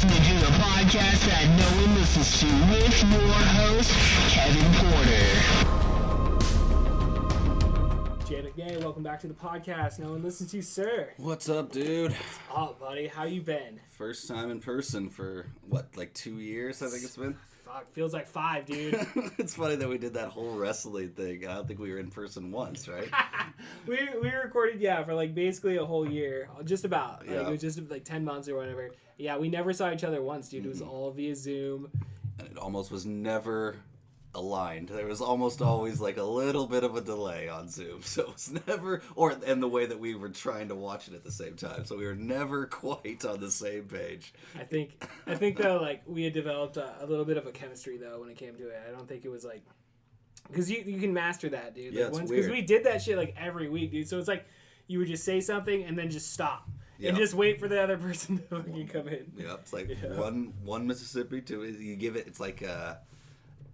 listening to the podcast that no one listens to with your host, Kevin Porter. Jay McNay, welcome back to the podcast. No one listens to you, sir. What's up, dude? What's up, buddy? How you been? First time in person for, what, like 2 years, I think it's been? Fuck, feels like 5, dude. It's funny that we did that whole wrestling thing. I don't think we were in person once, right? we recorded, for like basically a whole year. Just about. Yeah. Like, it was just like 10 months or whatever. Yeah, we never saw each other once, dude. It was all via Zoom. And it almost was never aligned. There was almost always like a little bit of a delay on Zoom. So it was never, and the way that we were trying to watch it at the same time. So we were never quite on the same page. I think though, like, we had developed a little bit of a chemistry though when it came to it. I don't think it was like, because you can master that, dude. Yeah, like, it's weird. Because we did that shit like every week, dude. So it's like you would just say something and then just stop. Yep. And just wait for the other person to fucking come in. Yeah, it's like one Mississippi to you give it. It's like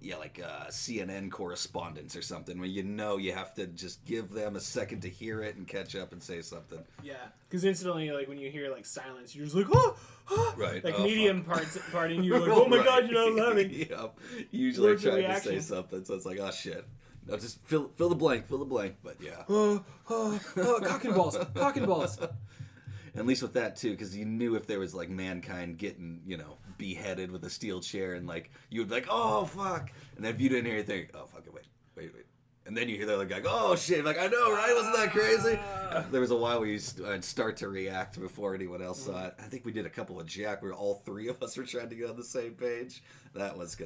CNN correspondence or something where you have to just give them a second to hear it and catch up and say something. Yeah, because instantly, like when you hear like silence, you're just like, oh, right, like medium part, and you're like, oh my god, you're not laughing. Yep. Usually Where's the trying to reaction? say something, so it's like, oh shit. No, just fill the blank, but yeah. Cock and balls. At least with that too, because you knew if there was like mankind getting, beheaded with a steel chair, and like you would be like, oh fuck, and then if you didn't hear anything, oh fuck it, wait, and then you hear the other guy go, oh shit, like I know, right? Wasn't that crazy? There was a while where I'd start to react before anyone else saw it. I think we did a couple of Jack where all three of us were trying to get on the same page. That was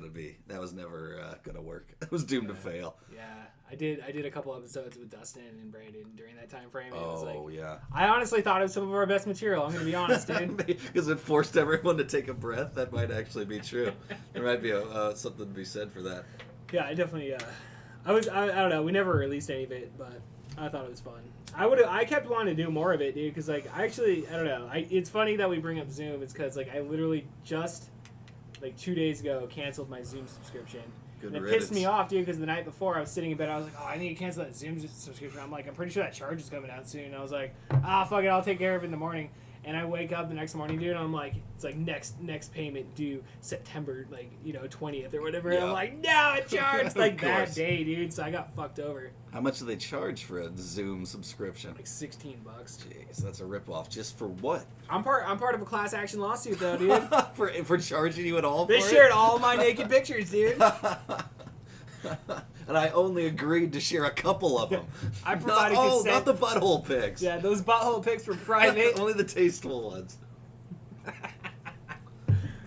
never gonna work. It was doomed to fail. Yeah, I did a couple episodes with Dustin and Brandon during that time frame. And it was like, yeah. I honestly thought it was some of our best material. I'm gonna be honest, dude. Because it forced everyone to take a breath. That might actually be true. There might be something to be said for that. Yeah, I definitely. I don't know. We never released any of it, but I thought it was fun. I kept wanting to do more of it, dude. Because like I don't know. It's funny that we bring up Zoom. It's because like I literally just like 2 days ago canceled my Zoom subscription. Good and it riddance. pissed me off, dude, because the night before I was sitting in bed, I was like, oh, I need to cancel that Zoom subscription. I'm like, I'm pretty sure that charge is coming out soon. And I was like, fuck it, I'll take care of it in the morning. And I wake up the next morning, dude, and I'm like, it's like next payment due September, 20th or whatever. Yeah. And I'm like, no, it charged like that course. day, dude. So I got fucked over. How much do they charge for a Zoom subscription? Like $16. Jeez, that's a ripoff. Just for what? I'm part of a class action lawsuit though, dude. for charging you at all? They for shared it? all my naked pictures, dude. And I only agreed to share a couple of them. I provided consent. Not the butthole pics. Yeah, those butthole pics were private. Only the tasteful ones.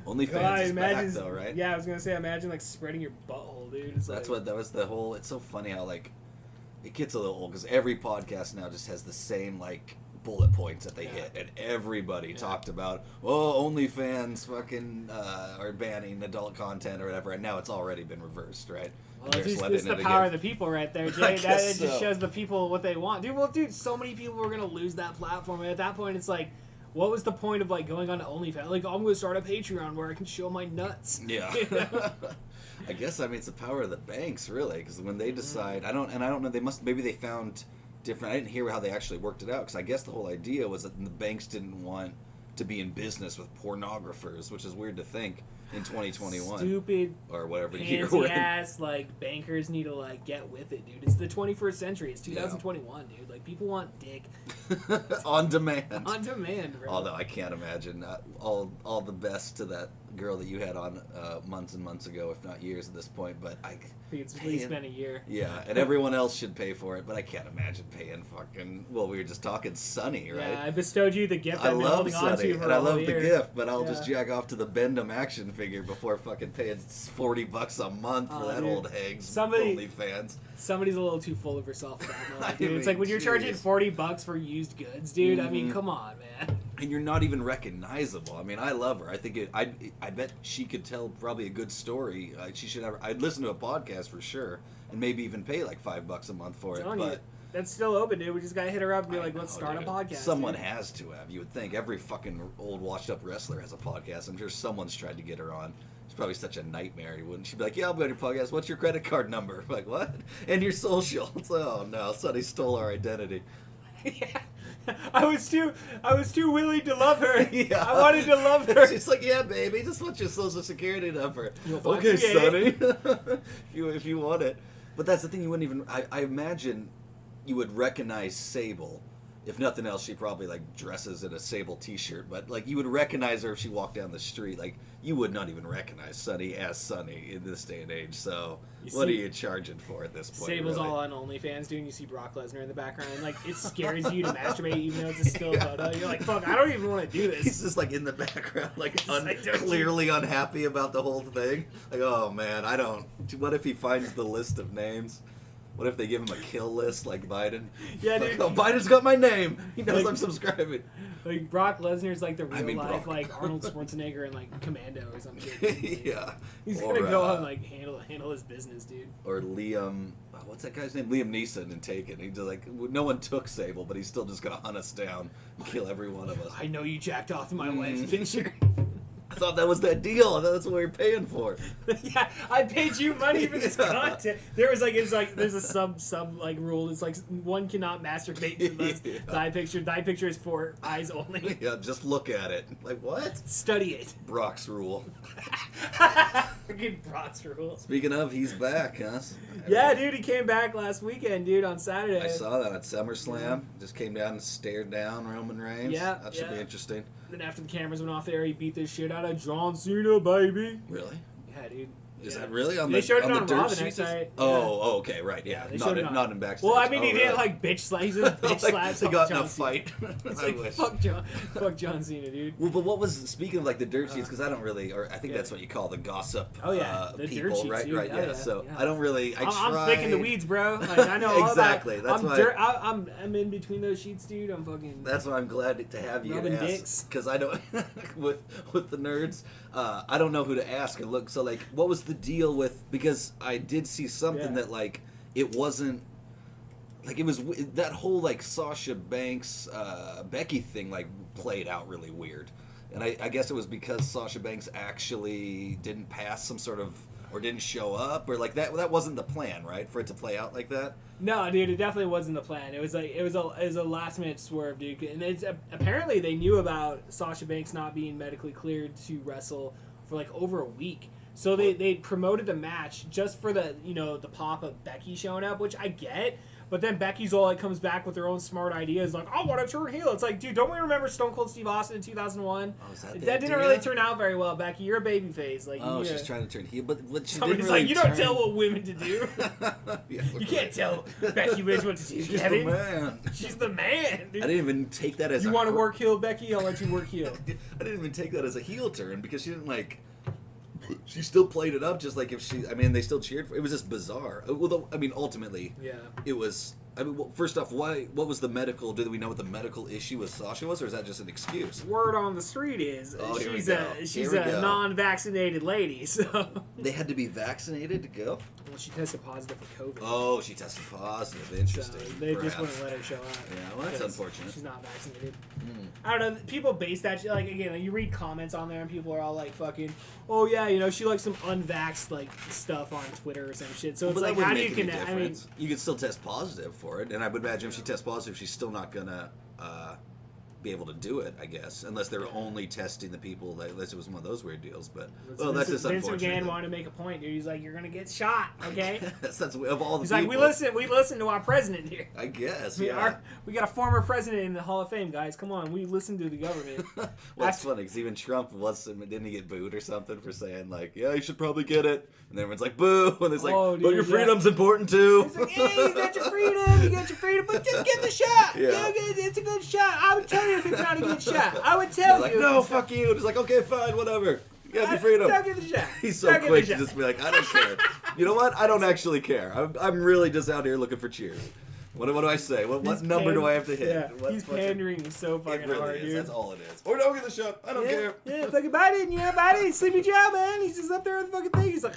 OnlyFans is back though, right? Yeah, I was gonna say, imagine like spreading your butthole, dude. That was the whole. It's so funny how like it gets a little old because every podcast now just has the same like bullet points that they hit, and everybody talked about, OnlyFans fucking are banning adult content or whatever, and now it's already been reversed, right? Well, it's the power of the people right there, Jay. It just shows the people what they want, dude. So many people were gonna lose that platform, and at that point, it's like, what was the point of like going on to OnlyFans? Like, I'm gonna start a Patreon where I can show my nuts. Yeah. I guess it's the power of the banks, really, because when they decide, I don't know. Maybe they found different. I didn't hear how they actually worked it out, because I guess the whole idea was that the banks didn't want to be in business with pornographers, which is weird to think in 2021. Stupid or whatever year we're in. ass like bankers need to like get with it, dude. It's the 21st century. It's 2021, dude. Like, people want dick on demand. On demand, bro. Although I can't imagine all the best to that girl that you had on months and months ago, if not years at this point. But I think it's at least been a year. Yeah, and everyone else should pay for it, but I can't imagine paying fucking. Well, we were just talking Sunny, right? Yeah, I bestowed you the gift. I I've been love holding on Sunny, to for and I love the the year. gift, but I'll just jack off to the Bendham action figure before fucking paying $40 a month for that dude. old hag's Somebody- OnlyFans. Somebody's a little too full of herself for that I moment, dude. It's mean, like when you're charging jeez. $40 for used goods, dude. I mean, come on, man. And you're not even recognizable. I mean, I love her. I think I bet she could tell probably a good story. She should have. I'd listen to a podcast for sure, and maybe even pay like $5 a month for it. But That's still open, dude. We just gotta hit her up and be like, I let's know, start dude. a podcast. Someone dude. has to have. You would think every fucking old washed up wrestler has a podcast. I'm sure someone's tried to get her on. It's probably such a nightmare. Wouldn't she be like, yeah, I'll be on your podcast. What's your credit card number? I'm like, what? And your social. It's like, oh no, Sonny stole our identity. Yeah. I was too willing to love her. Yeah. I wanted to love her. She's like, yeah, baby, just want your social security number. Okay, Sonny. if you want it. But that's the thing, you wouldn't even... I imagine you would recognize Sable. If nothing else, she probably, like, dresses in a Sable t-shirt. But, like, you would recognize her if she walked down the street. Like, you would not even recognize Sonny as Sonny in this day and age. So, what are you charging for at this point? Sable's really? all on OnlyFans, dude, and you see Brock Lesnar in the background. Like, it scares you to masturbate even though it's a still photo. You're like, fuck, I don't even want to do this. He's just, like, in the background, like, like, clearly unhappy about the whole thing. Like, oh, man, I don't... What if he finds the list of names? What if they give him a kill list like Biden? Yeah, like, dude. oh, Biden's got my name. He knows Like- I'm subscribing. Like, Brock Lesnar's like the real life, Brock. like, Arnold Schwarzenegger and, like, Commando or something. Dude. Yeah. He's Or, gonna go and, like, handle his business, dude. Or Liam... What's that guy's name? Liam Neeson in Taken. He's just like... No one took Sable, but he's still just gonna hunt us down and kill every one of us. I know you jacked off to my wife's picture. I thought that was that deal. I thought that's what we were paying for. Yeah, I paid you money for this Yeah. content. There was like, it's like, there's a sub like rule. It's like one cannot masturbate to this Yeah. die picture. Die picture is for eyes only. Yeah, just look at it. Like, what? Study it. Brock's rule. Freaking Brock's rule. Speaking of, he's back, huh? Yeah, dude, he came back last weekend, dude, on Saturday. I saw that at SummerSlam. Just came down and stared down Roman Reigns. Yeah, That should be yeah. interesting. Then after the cameras went off there, he beat the shit out of John Cena, baby. Really? Yeah, dude. Is Yeah. that really on They the showed it on the on dirt Raw the sheets? next night. Oh, okay, right, yeah. they not showed in, it on- not in backstage. Well, I mean, Oh, he really? did like bitch slaps. He did bitch Like, slaps. they on got in John a Cena. fight. It's I like, wish. fuck John Cena, dude. Well, but what was, speaking of like the dirt sheets, because I don't really, or I think Yeah. that's what you call the gossip Oh, yeah, the dirt people, sheets, right? dude. Right, Oh, yeah. yeah, So yeah. I don't really, I'm thick in the weeds, bro. Like, I know all Exactly, about. that's why- I'm in between those sheets, dude. I'm fucking. That's why I'm glad to have you Rubbing to dicks. ask, because I don't, with the nerds, I don't know who to ask or look. So like, what was the deal with? Because I did see something Yeah. that like it wasn't. Like it was that whole like Sasha Banks Becky thing like played out really weird, and I guess it was because Sasha Banks actually didn't pass some sort of or didn't show up or like that wasn't the plan, right? For it to play out like that. No, dude, it definitely wasn't the plan. It was like it was a last minute swerve, dude. And it's apparently they knew about Sasha Banks not being medically cleared to wrestle for like over a week. So they promoted the match just for the the pop of Becky showing up, which I get. But then Becky's all like comes back with her own smart ideas, like, I want to turn heel. It's like, dude, don't we remember Stone Cold Steve Austin in 2001? Oh, is that the That didn't idea? really turn out very well, Becky. You're a babyface. Like, Oh, you she's trying to turn heel, but what she Somebody's didn't really like, you don't turn- tell what women to do. Yeah, You can't tell Becky Lynch what to do, She's the Kevin. man. She's the man, I dude. didn't even take that as You a want to work heel, Becky? I'll let you work heel. I didn't even take that as a heel turn because she didn't like. She still played it up just like if she. I mean, they still cheered for. It was just bizarre. Well, I mean, ultimately, Yeah. it was. I mean, well, first off, why? What was the medical? Do we know what the medical issue with Sasha was, or is that just an excuse? Word on the street is Oh, here we she's go. a Here we go. non-vaccinated lady. So They had to be vaccinated to go. well, she tested positive for COVID. Oh, she tested positive. So Interesting. they just Perhaps. wouldn't let her show up. Yeah, well, that's because unfortunate. She's not vaccinated. Mm. I don't know. People base that shit, like again. Like, you read comments on there, and people are all like, "Fucking, oh yeah, she likes some unvaxxed like stuff on Twitter or some shit." So it's But that like, wouldn't how do you make any connect? I mean, difference. You could still test positive for it, and I would imagine if she tests positive, she's still not gonna be able to do it. I guess, unless they're only testing the people. Unless it was one of those weird deals. But well, that's just Vince unfortunate. McMahon wanted to make a point, dude. He's like, "You're gonna get shot, okay?" that's of all the He's people. like, we listen to our president here. I guess. We, Yeah. we got a former president in the Hall of Fame, guys. Come on, we listen to the government. Well, it's funny because even Trump didn't he get booed or something for saying like, yeah, you should probably get it, and everyone's like, boo, and it's like, Oh, but dude, your yeah. freedom's important too. He's like, hey, you got your freedom, but just get the shot. Yeah. It's a good shot. I would tell you if it's not a good shot. I would They're tell like, you. no, fuck you. And it's like, okay, fine, whatever. You have your freedom. Don't get the shot. He's so Don't get quick the to shot. just be like, I don't care. You know what? I don't actually care. I'm really just out here looking for cheers. What do I say? What He's number do I have to hit? Yeah, What's he's fucking- pandering so It fucking really hard, is. dude. That's all it is. Or don't get the shot. I don't care. Yeah, fucking Biden, Biden, Sleepy Joe, man. He's just up there with the fucking thing. He's like,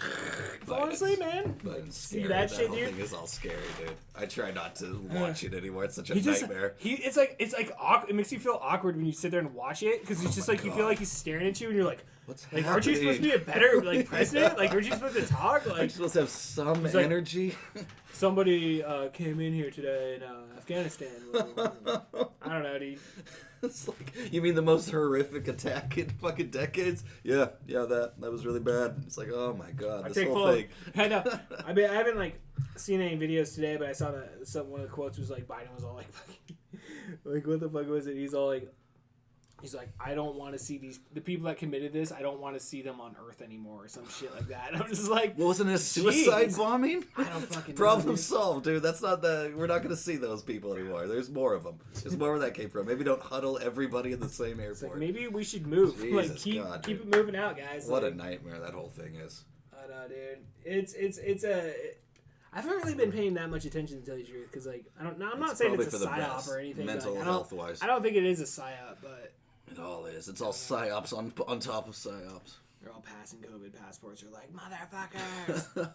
falling asleep, man. But it's See scary. that shit, whole dude? thing is all scary, dude. I try not to watch it anymore. It's such a He just nightmare. it's like awkward. It makes you feel awkward when you sit there and watch it because it's just like you feel God. like he's staring at you and you're like, What's Like, happening? aren't you supposed to be a better like president? Like, aren't you supposed to talk? Aren't you Like, supposed to have some like- energy? somebody came in here today in Afghanistan. I don't know, dude. It's like, you mean the most horrific attack in fucking decades? Yeah, that was really bad. It's like, oh my god, I this take whole full. thing. I know. I haven't like seen any videos today, but I saw that one of the quotes was like Biden was all like, fucking, like what the fuck was it? He's all like, I don't want to see the people that committed this. I don't want to see them on Earth anymore, or some shit like that. And I'm just like, What, wasn't it a suicide jeez. bombing? I don't fucking know, Problem dude. solved, dude. That's not we're not going to see those people anymore. There's more of them. There's more where that came from. Maybe don't huddle everybody in the same It's like, airport. maybe we should move. Like Jesus keep God, keep dude. it moving out, guys. What like, a nightmare that whole thing is. I know, dude. It's a. I haven't really been paying that much attention to tell you the truth, because like I'm not saying probably it's a for the psyop best, or anything. mental like, health-wise. I don't think it is a psyop, but It all is. It's all psyops on top of psyops. they're all passing COVID passports. Are like motherfuckers.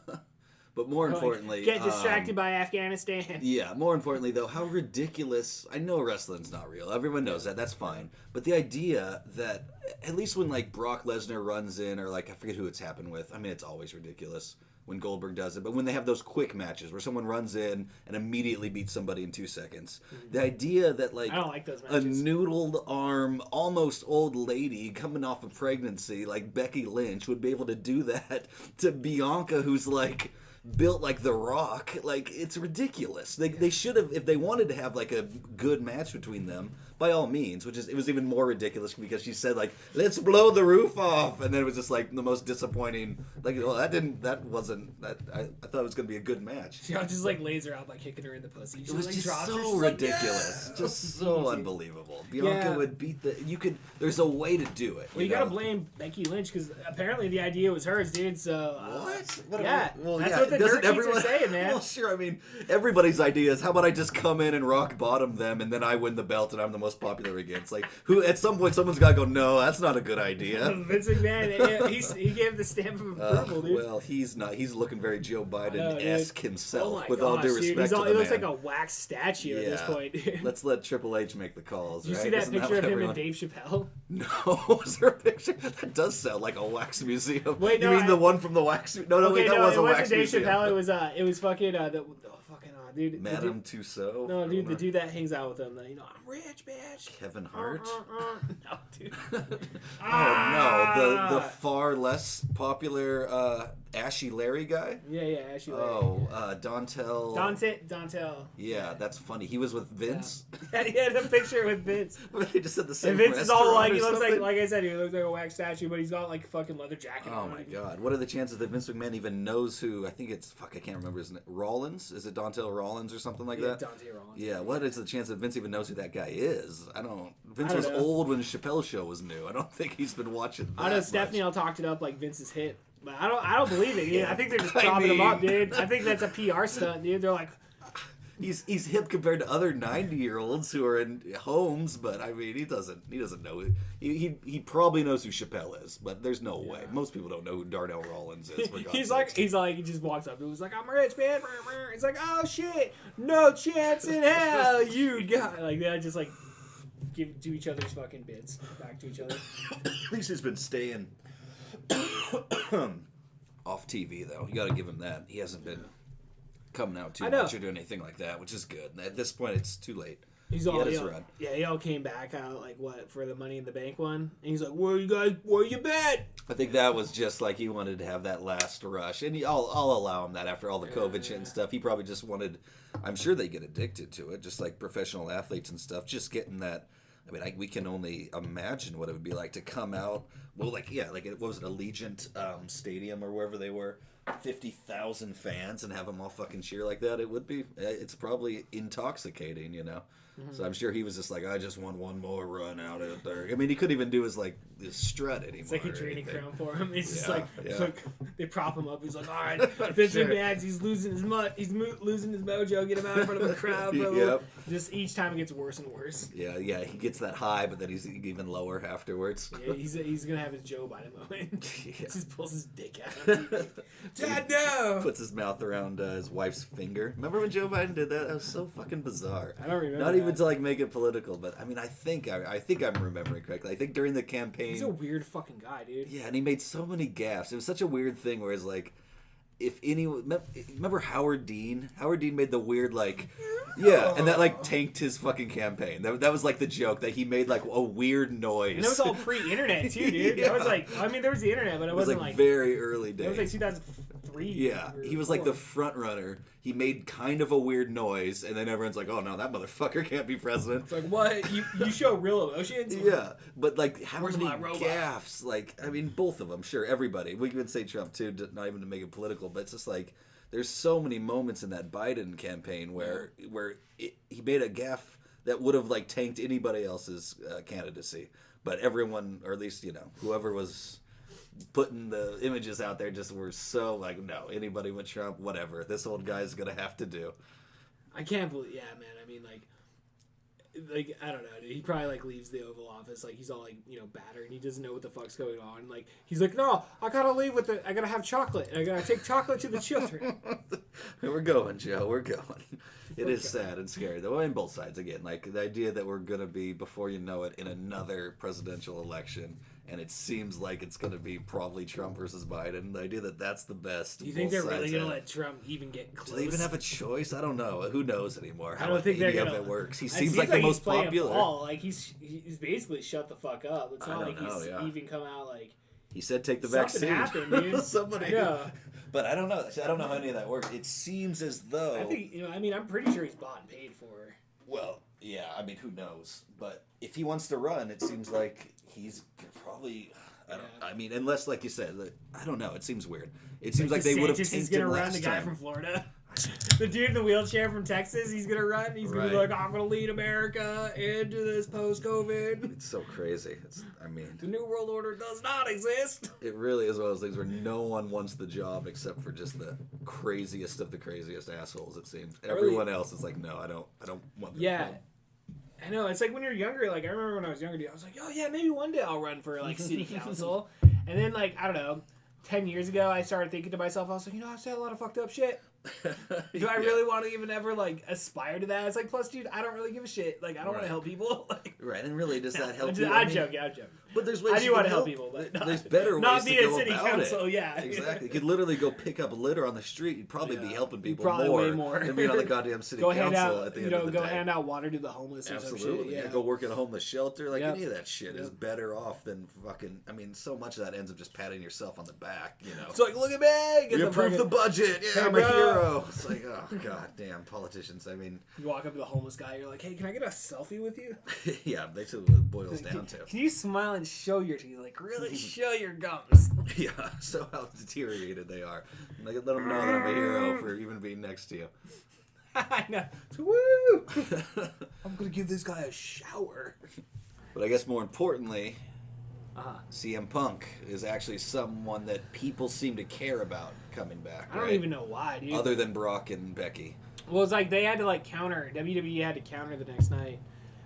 But more importantly, Get distracted by Afghanistan. Yeah, more importantly, though, how ridiculous. I know wrestling's not real. Everyone knows that. That's fine. But the idea that, at least when, like, Brock Lesnar runs in, or, like, I forget who it's happened with. I mean, it's always ridiculous when Goldberg does it. But when they have those quick matches where someone runs in and immediately beats somebody in 2 seconds. The idea that, like, I don't like those a matches. noodled arm, almost old lady coming off of pregnancy, like Becky Lynch, would be able to do that to Bianca, who's, like, built like The Rock. Like, it's ridiculous. They should have, if they wanted to have like a good match between them, by all means, it was even more ridiculous because she said, like, let's blow the roof off, and then it was just like the most disappointing, like, well, I thought it was gonna be a good match. She just like lays her out by kicking her in the pussy. She It was like, just drops her. so She's like, ridiculous, "Yeah!" just so unbelievable. Bianca Yeah. would beat there's a way to do it. Well, you gotta blame Becky Lynch, because apparently the idea was hers, dude. So What? Yeah, Well, that's yeah, what the doesn't dirt sheets are saying, man. Well, sure. I mean, everybody's idea is, how about I just come in and rock bottom them, and then I win the belt, and I'm the most popular again. It's like, who? At some point, someone's got to go, no, that's not a good idea. Vince McMahon, he gave the stamp of approval, dude. Well, he's not. He's looking very Joe I know, Biden-esque dude. himself, Oh my with all gosh, due dude. respect to the He looks man. like a wax statue at this point. Dude. Let's let Triple H make the calls. Did you right? see that Isn't picture what of him everyone- and Dave Chappelle? No, was there a picture? That does sound like a wax museum. Wait, no, you mean the one from the wax? No, Okay, wait, that no, was it a wasn't wax Dave museum. Chappelle. It was fucking dude. the Madame dude- Tussauds. No, dude, the Or dude that hangs out with him. I'm rich, bitch. Kevin Hart. No, dude. Oh no, the far less popular Ashy Larry guy. Yeah, actually. Oh, Dontel. Dontel. Yeah, that's funny. He was with Vince. Yeah, he had a picture with Vince. They just said the same. And Vince is all like, restaurant he or looks something? like I said, he looks like a wax statue, but he's got like a fucking leather jacket Oh on. my god! What are the chances that Vince McMahon even knows who? I think it's I can't remember his name. Rollins? Is it Dontel Rollins or something like that? Dante Rollins. Yeah. What is the chance that Vince even knows who that guy is? Vince I don't was know. old when the Chappelle Show was new. I don't think he's been watching. I know that Stephanie much. all talked it up like Vince's hit, but I don't believe it. Dude. I think they're just I propping him up, mean- dude. I think that's a PR stunt, dude. They're like, He's hip compared to other 90-year-olds who are in homes, but I mean he doesn't know. He probably knows who Chappelle is, but there's no way. Most people don't know who Darnell Rollins is. For God's he's sakes. like, he just walks up and was like, I'm rich, man. It's like, oh shit, no chance in hell, you got like they just like do each other's fucking bits back to each other. At least he's been staying off TV though. You got to give him that. He hasn't been coming out too I know. much or doing anything like that, which is good. At this point, it's too late. He's He all, had his he all- run. yeah, he all came back out like what for the Money in the Bank one, and he's like, where you been? I think that was just like he wanted to have that last rush, and I'll allow him that after all the COVID shit and stuff. He probably just wanted. I'm sure they get addicted to it, just like professional athletes and stuff. Just getting that. I mean, we can only imagine what it would be like to come out. Well, what was it, Allegiant Stadium or wherever they were, 50,000 fans, and have them all fucking cheer like that. It would be. It's probably intoxicating, you know. So I'm sure he was just like, I just want one more run out there. I mean, he couldn't even do his strut anymore. It's like a or training anything. ground for him. He's just Yeah, like, yeah. look, they prop him up. He's like, all right, Vince Sure. McMahon, he's losing his losing his mojo. Get him out in front of the crowd. For a little. Yep. Just each time it gets worse and worse. Yeah, he gets that high, but then he's even lower afterwards. Yeah, he's gonna have his Joe Biden moment. Yeah. He just pulls his dick out. Dad, no! Puts his mouth around his wife's finger. Remember when Joe Biden did that? That was so fucking bizarre. I don't remember. Not even to like make it political, but I mean, I think I'm remembering correctly. I think during the campaign, He's a weird fucking guy, dude. yeah, and he made so many gaffes. It was such a weird thing where it's like, if anyone remember Howard Dean? Howard Dean made the weird like. Yeah, and that like tanked his fucking campaign. That was like the joke that he made like a weird noise. And it was all pre-internet too, dude. Yeah. That was like, I mean, there was the internet, but it wasn't like like very early days. It was like 2003. Yeah, he was like the front runner. He made kind of a weird noise, and then everyone's like, "Oh no, that motherfucker can't be president." It's like, what? You show real emotions? Yeah, but like how Where's many my robot? gaffes? Like, I mean, both of them. Sure, everybody. We can say Trump too, not even to make it political, but it's just like there's so many moments in that Biden campaign where he made a gaffe that would have like tanked anybody else's candidacy, but everyone, or at least whoever was putting the images out there, just were so like, no, anybody with Trump, whatever, this old guy's gonna have to do. I can't believe, yeah, man. I mean, like I don't know, dude. He probably like leaves the Oval Office like he's all like battered and he doesn't know what the fuck's going on. Like he's like, no, I gotta leave I gotta have chocolate. I gotta take chocolate to the children. We're going, Joe. We're going. It is sad and scary, though. On both sides, again, like the idea that we're gonna be, before you know it, in another presidential election, and it seems like it's gonna be probably Trump versus Biden. The idea that that's the best. Do you think both they're really sides gonna have. let Trump even get close? Do they even have a choice? I don't know. Who knows anymore? I don't think they're gonna. It works. He It seems like the most popular. Ball. Like he's basically shut the fuck up. It's I not don't like know, he's yeah. even come out like. He said take the Something vaccine. happened, dude. Somebody. Yeah. But I don't know. I don't know how any of that works. It seems as though. I think I mean, I'm pretty sure he's bought and paid for. Well, yeah. I mean, who knows? But if he wants to run, it seems like he's probably. I mean, unless, like you said, I don't know. It seems weird. It seems like they would have tanked he's gonna him run last the guy time. from Florida. The dude in the wheelchair from Texas, he's gonna run. He's gonna be Right. like, I'm gonna lead America into this post-COVID. It's so crazy. I mean, The New World Order does not exist. it really is one of those things where no one wants the job except for just the craziest of the craziest assholes. It seems everyone else is like, no, I don't want. Yeah. I know. It's like when you're younger. Like I remember when I was younger, dude. I was like, oh yeah, maybe one day I'll run for like city council. And then like I don't know, 10 years ago, I started thinking to myself, I was like, I've said a lot of fucked up shit. Do I really want to even ever like aspire to that? It's like, plus, dude, I don't really give a shit. Like, I don't want to help people. Like, Right, and really, does that help you? I'm joking. But there's ways I do you want can to help people, but there's better ways not to be a go city about council. it. Yeah, Exactly. You could literally go pick up litter on the street. You'd probably be helping people probably more, way more. than being on the goddamn city go council hand out, at the end of the day. hand out water to the homeless or some Absolutely. shit. Yeah. Go work at a homeless shelter. Like Yep. any of that shit is Yep. better off than fucking. I mean, so much of that ends up just patting yourself on the back. It's like, look at me. Get We the approved the fucking- budget. Yeah, Hey, I'm a bro. hero. It's like, oh god damn politicians. I mean, You walk up to the homeless guy. You're like, hey, can I get a selfie with you? yeah, basically what it boils down to. Can you smile and show your teeth? Like, really show your gums. Yeah, so how deteriorated they are. Like, let them know that I'm a hero for even being next to you. I know. So, woo! I'm gonna give this guy a shower. But I guess more importantly, Uh-huh. CM Punk is actually someone that people seem to care about coming back. I don't right? even know why, dude. Other than Brock and Becky. Well, it's like they had to like counter. WWE had to counter the next night.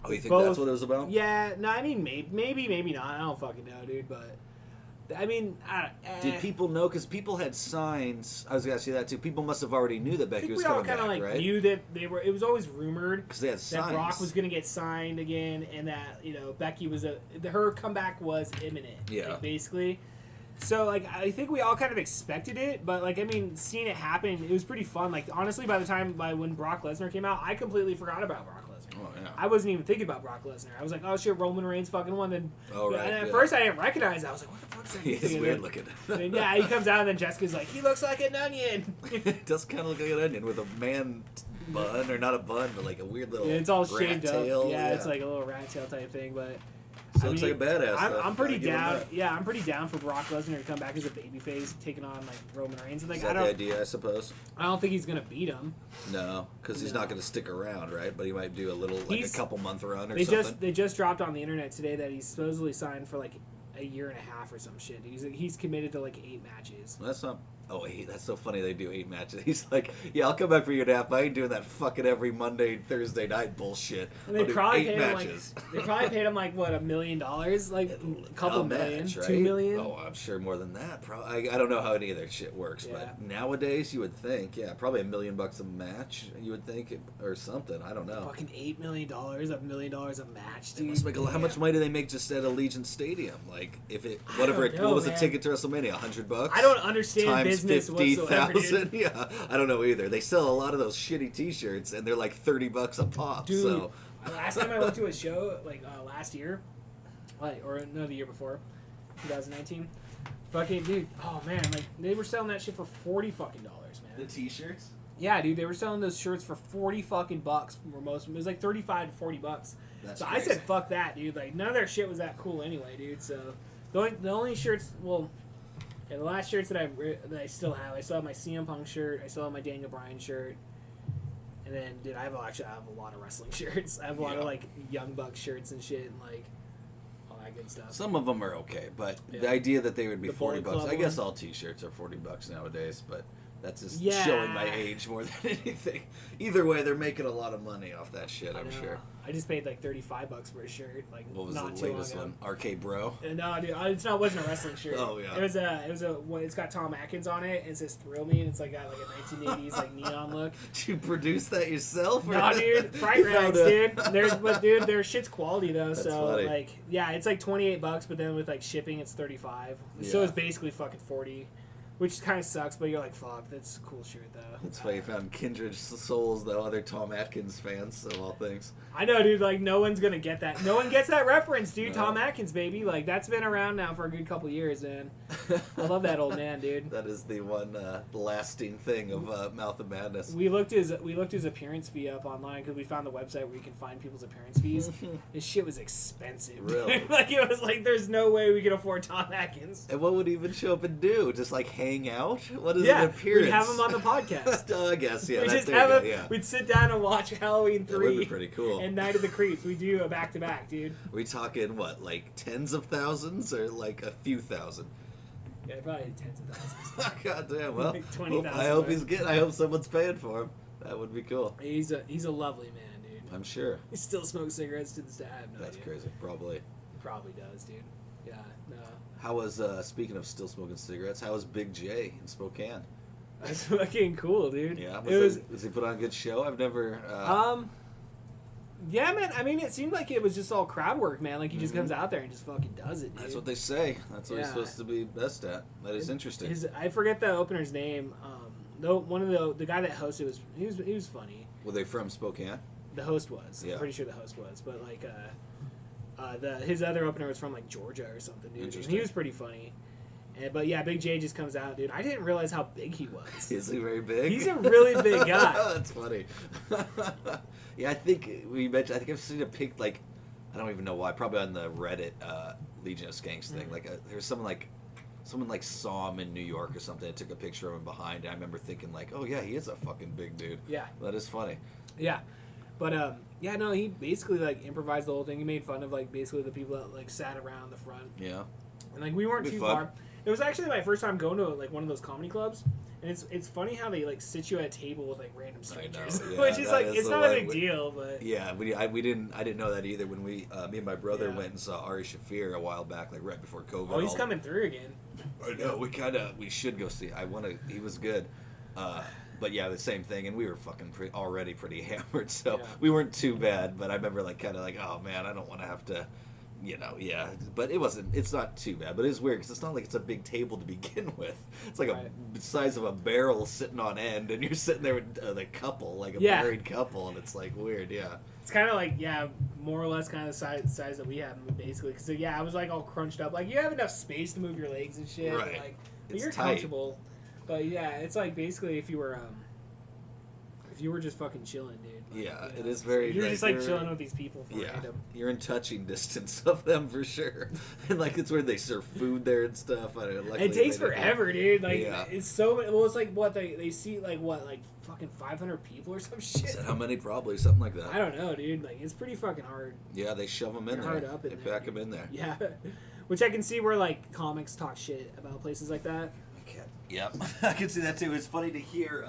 Oh, you think Both- that's what it was about? Yeah, no, I mean maybe not. I don't fucking know, dude. But I mean, Did people know? Because people had signs. I was gonna ask you that too. People must have already knew that I Becky think was we all coming kind of back, like right? knew that they were. It was always rumored Because they had that signs. Brock was gonna get signed again, and that Becky was her comeback was imminent. Yeah. like, basically. So like I think we all kind of expected it, but like I mean, seeing it happen, it was pretty fun. Like honestly, by when Brock Lesnar came out, I completely forgot about Brock Lesnar. Oh yeah. I wasn't even thinking about Brock Lesnar. I was like, oh shit, Roman Reigns fucking won. Then, Oh, right, and at yeah. first I didn't recognize it. I was like, what the fuck's that? He is thing? weird And looking. then, yeah, he comes out and then Jessica's like, he looks like an onion. It does kind of look like an onion with a man bun, or not a bun, but like a weird little Yeah, it's all rat shaved tail. up. Yeah, it's like a little rat tail type thing. But So looks like a badass. though. I'm pretty Gotta give him down. that. Yeah, I'm pretty down for Brock Lesnar to come back as a babyface, taking on like Roman Reigns. And like Is I that the don't, idea? I suppose. I don't think he's gonna beat him. No, because he's No. not going to stick around, right? But he might do a little, like He's- a couple month run or They something. they just dropped on the internet today that he's supposedly signed for like a year and a half or some shit. He's committed to like 8 matches. That's not Oh, that's so funny. They do 8 matches. He's like, yeah, I'll come back for your nap. I ain't doing that fucking every Monday, Thursday night bullshit. And they I'll do probably 8 paid matches. him like they probably paid him like what, $1 million, like a couple million, match, right? $2 million. Oh, I'm sure more than that. Probably. I don't know how any of their shit works, Yeah. but nowadays you would think, yeah, probably $1 million a match. You would think, or something. I don't know. Fucking $8 million, $1 million a match, They dude. must make how much money do they make just at Allegiant Stadium? Like, if it whatever don't know, what was the man. ticket to WrestleMania? $100. I don't understand times business 50,000. whatsoever, dude. Yeah, I don't know either. They sell a lot of those shitty T-shirts, and they're like $30 a pop. Dude, So last time I went to a show, like last year, or no, the year before, 2019. Fucking dude, oh man, like they were selling that shit for $40 fucking dollars, man. the T-shirts. Yeah, dude, they were selling those shirts for $40 fucking bucks. For most of them, it was like $35 to $40 bucks. That's So crazy. I said, fuck that, dude. Like none of their shit was that cool anyway, dude. So the only shirts, well, yeah, the last shirts that I still have my CM Punk shirt, I still have my Daniel Bryan shirt, and then dude, I have a lot of wrestling shirts. I have a lot of like Young Bucks shirts and shit, and like all that good stuff. Some of them are okay, but the Yeah. idea that they would be The $40. Bullet Club I guess one. all T-shirts are $40 nowadays, but that's just Yeah. showing my age more than anything. Either way, they're making a lot of money off that shit. I I'm know. sure. I just paid like $35 for a shirt. Like What was not the too latest long ago. one? Arcade Bro. No, dude, wasn't a wrestling shirt. Oh, yeah. It was it's got Tom Atkins on it. And it says "Thrill Me," and it's like got like a 1980s like neon look. Did you produce that yourself? or- No, dude, Fright You found Rags, a- dude. Their shit's quality though. That's so funny. like, yeah, it's like $28, but then with like shipping, it's $35. So Yeah. it's basically fucking $40, which kind of sucks. But you're like, fuck, that's a cool shirt though. That's why you found kindred souls, though. Other Tom Atkins fans, of all things. I know, dude. Like, no one's gonna get that. No one gets that reference, dude. No. Tom Atkins, baby. Like, that's been around now for a good couple years, man. I love that old man, dude. That is the one lasting thing of Mouth of Madness. We looked his appearance fee up online because we found the website where you can find people's appearance fees. His shit was expensive. Really? Like it was like there's no way we could afford Tom Atkins. And what would he even show up and do? Just like hang out? What is Yeah, an appearance? we'd have him on the podcast. Oh, I guess, yeah. we That's just there you have go, him. yeah. We'd sit down and watch Halloween That would 3 be pretty cool. and Night of the Creeps. We do a back to back, dude. We talking what, like tens of thousands or like a few thousand? Yeah, probably tens of thousands. God damn. Well, Like 20,000 I hope bucks. he's getting. I hope someone's paying for him. That would be cool. He's a lovely man, dude. I'm sure. He still smokes cigarettes to this day. I have no That's idea. crazy. Probably. He probably does, dude. Yeah, no. How was speaking of still smoking cigarettes? How was Big J in Spokane? That's fucking cool, dude. Yeah, was he put on a good show? I've never. Yeah, man. I mean, it seemed like it was just all crowd work, man. Like he just comes out there and just fucking does it, dude. That's what they say. That's what he's Yeah. supposed to be best at. That is interesting. I forget the opener's name. Though one of the guy that hosted he was funny. Were they from Spokane? The host was. Yeah. I'm pretty sure the host was, but like his other opener was from like Georgia or something, dude. And Interesting. he was pretty funny. But yeah, Big J just comes out, dude. I didn't realize how big he was. Is he very big? He's a really big guy. That's funny. Yeah, I think I've seen a pic, like, I don't even know why, probably on the Reddit Legion of Skanks thing. Like, there's someone like saw him in New York or something and took a picture of him behind. And I remember thinking like, oh yeah, he is a fucking big dude. Yeah. That is funny. Yeah. But yeah, no, he basically like improvised the whole thing. He made fun of like basically the people that like sat around the front. Yeah. And like we weren't It'd be too fun. far. It was actually my first time going to like one of those comedy clubs, and it's funny how they like sit you at a table with like random strangers, yeah, which is that like is it's the not a way big we- deal, but Yeah, I didn't know that either when me and my brother Yeah. went and saw Ari Shafir a while back, like right before COVID. oh, he's all- coming through again. I know we should go see. He was good, but yeah, the same thing. And we were fucking already pretty hammered, so Yeah. we weren't too bad. But I remember like kind of like, oh man, I don't want to have to, yeah. But it's not too bad. But it's weird because it's not like it's a big table to begin with. It's like Right. the size of a barrel sitting on end, and you're sitting there with the couple, like a Yeah. married couple, and it's like weird, yeah. It's kind of like more or less kind of the size that we have basically. Because I was like all crunched up. Like you have enough space to move your legs and shit. Right. And, like, but It's you're tight. comfortable. But yeah, it's like basically if you were just fucking chilling, dude. Like, Yeah, it is very. You're just like you're- chilling with these people for Yeah, random. you're in touching distance of them for sure, and like it's where they serve food there and stuff. I don't know, It takes forever, dude. Like Yeah. it's so. Well, it's like what they see like fucking 500 people or some shit. Is that how many? Probably something like that. I don't know, dude. Like it's pretty fucking hard. Yeah, they shove them in They're there. hard up in They there, pack dude. them in there. Yeah, which I can see where like comics talk shit about places like that. Yep, I can see that too. It's funny to hear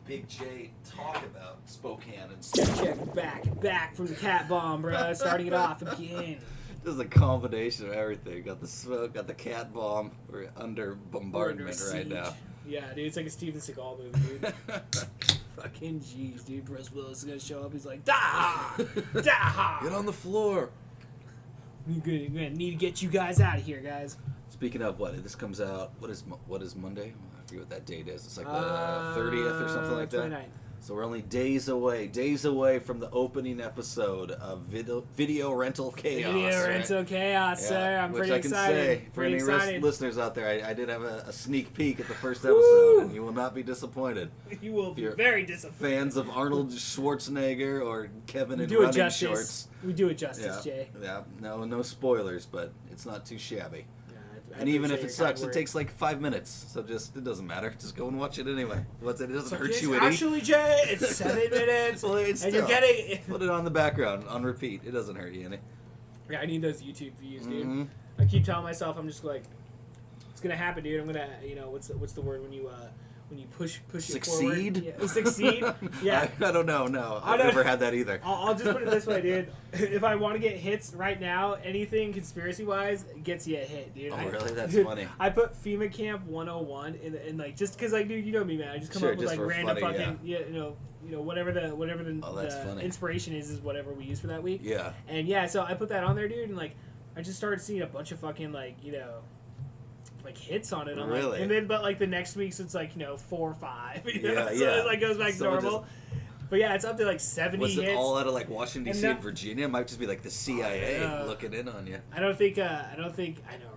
Big J talk about Spokane and stuff. Check back from the cat bomb, bro. Starting it off again. This is a combination of everything. Got the smoke, got the cat bomb. We're under bombardment right now. Yeah, dude, it's like a Steven Seagal movie, dude. Fucking jeez, dude. Bruce Willis is gonna show up. He's like, da, da. Get on the floor. We're gonna need to get you guys out of here, guys. Speaking of what, this comes out. What is Monday? I forget what that date is. It's like the 30th or something like that. 29th. So we're only days away from the opening episode of Video Rental Chaos. Video Rental Chaos, sir. I'm pretty excited. Say, for pretty any excited. listeners out there, I did have a sneak peek at the first episode, and you will not be disappointed. You will be You're very disappointed. Fans of Arnold Schwarzenegger or Kevin in do it running justice. shorts. We do it justice, Jay. Yeah, no spoilers, but it's not too shabby. I And even if appreciate it your kind sucks, it word. takes like 5 minutes. So it doesn't matter. Just go and watch it anyway. It doesn't hurt It's you any. actually, Jay, it's 7 minutes, Well, it's and you're still- getting. Put it on the background on repeat. It doesn't hurt you any. Yeah, I need those YouTube views, dude. Mhm. I keep telling myself, I'm just like, it's gonna happen, dude. I'm gonna, what's the word when you push it forward? Succeed? Yeah, succeed. Yeah. I don't know. No, I I've don't- never had that either. I'll just put it this way, dude. If I want to get hits right now, anything conspiracy-wise gets you a hit, dude. Oh, really? That's dude, funny. I put FEMA Camp 101 in like, just because, like, dude, you know me, man. I just come Sure, up with just like for random funny, fucking, whatever the Oh, that's the funny. inspiration is whatever we use for that week. Yeah. And yeah, so I put that on there, dude, and like, I just started seeing a bunch of fucking like, like hits on it. I'm Really? like, and then but like the next week's it's like 4 or 5. Yeah, so yeah. it like goes back to Someone normal. But yeah, it's up to like 70 Was it hits. all out of like Washington And D.C. that- and Virginia? It might just be like the CIA Yeah. looking in on you. I don't think I know,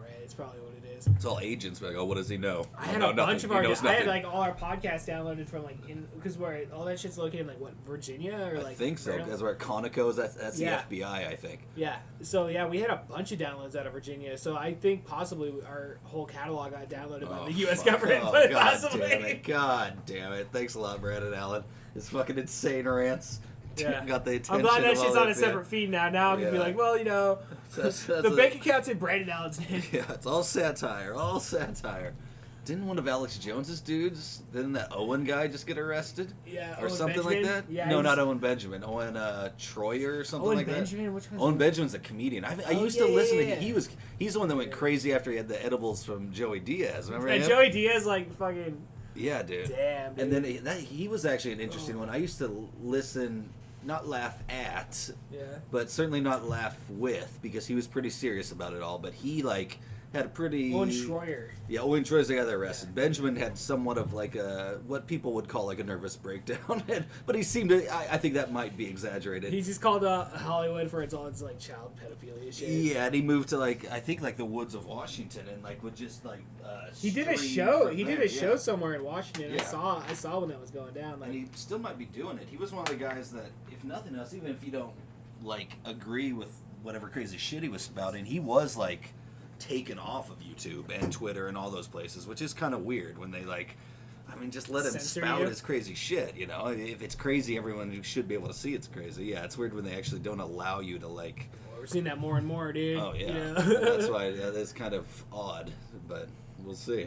right? It's probably what it is. It's all agents. Like, oh, what does he know? I had Oh, a bunch of He our knows I had nothing. like all our podcasts downloaded from like because where all that shit's located in like what, Virginia or I like think so. Maryland? That's where Conoco's. That's Yeah. the FBI, I think. Yeah. So yeah, we had a bunch of downloads out of Virginia. So I think possibly our whole catalog got downloaded by the U.S. fuck. government. Oh, But God possibly. damn it. God damn it. Thanks a lot, Brandon Allen. His fucking insane rants. Yeah. Got the attention I'm glad that of all shit's on a the- separate feed now. Now I'm gonna be Yeah. like, well, That's the a- bank account's in Brandon Allen's name. Yeah, it's all satire. All satire. Didn't one of Alex Jones's dudes, didn't that Owen guy just get arrested? Yeah, Or Owen something Benjamin? like that? Yeah, No, he's- not Owen Benjamin. Owen Troyer or something Owen like Benjamin? Which that. one's Owen that? Benjamin's a comedian. I Oh, used yeah, to listen yeah, to yeah. he's the one that went crazy after he had the edibles from Joey Diaz. Remember And him? Joey Diaz like fucking Yeah, dude. damn. Dude. And then he was actually an interesting one. I used to listen, not laugh at, yeah. but certainly not laugh with, because he was pretty serious about it all. But he like had a pretty Owen Schroyer. Yeah, Owen Troyer's the guy that arrested. Yeah. Benjamin had somewhat of like a what people would call like a nervous breakdown, but he seemed to. I think that might be exaggerated. He's just called Hollywood for its like child pedophilia shit. Yeah, and he moved to like I think like the woods of Washington and like would just like. He did a stream show. from He did there, a show somewhere in Washington. Yeah. I saw when that was going down. Like, And he still might be doing it. He was one of the guys that, if nothing else, even if you don't like agree with whatever crazy shit he was spouting, he was like taken off of YouTube and Twitter and all those places, which is kind of weird when they like. I mean, just let him Censor spout you? his crazy shit, you know? If it's crazy, everyone should be able to see it's crazy. Yeah, it's weird when they actually don't allow you to, like... we're seeing that more and more, dude. Oh, yeah. You know? That's why that's kind of odd, but we'll see.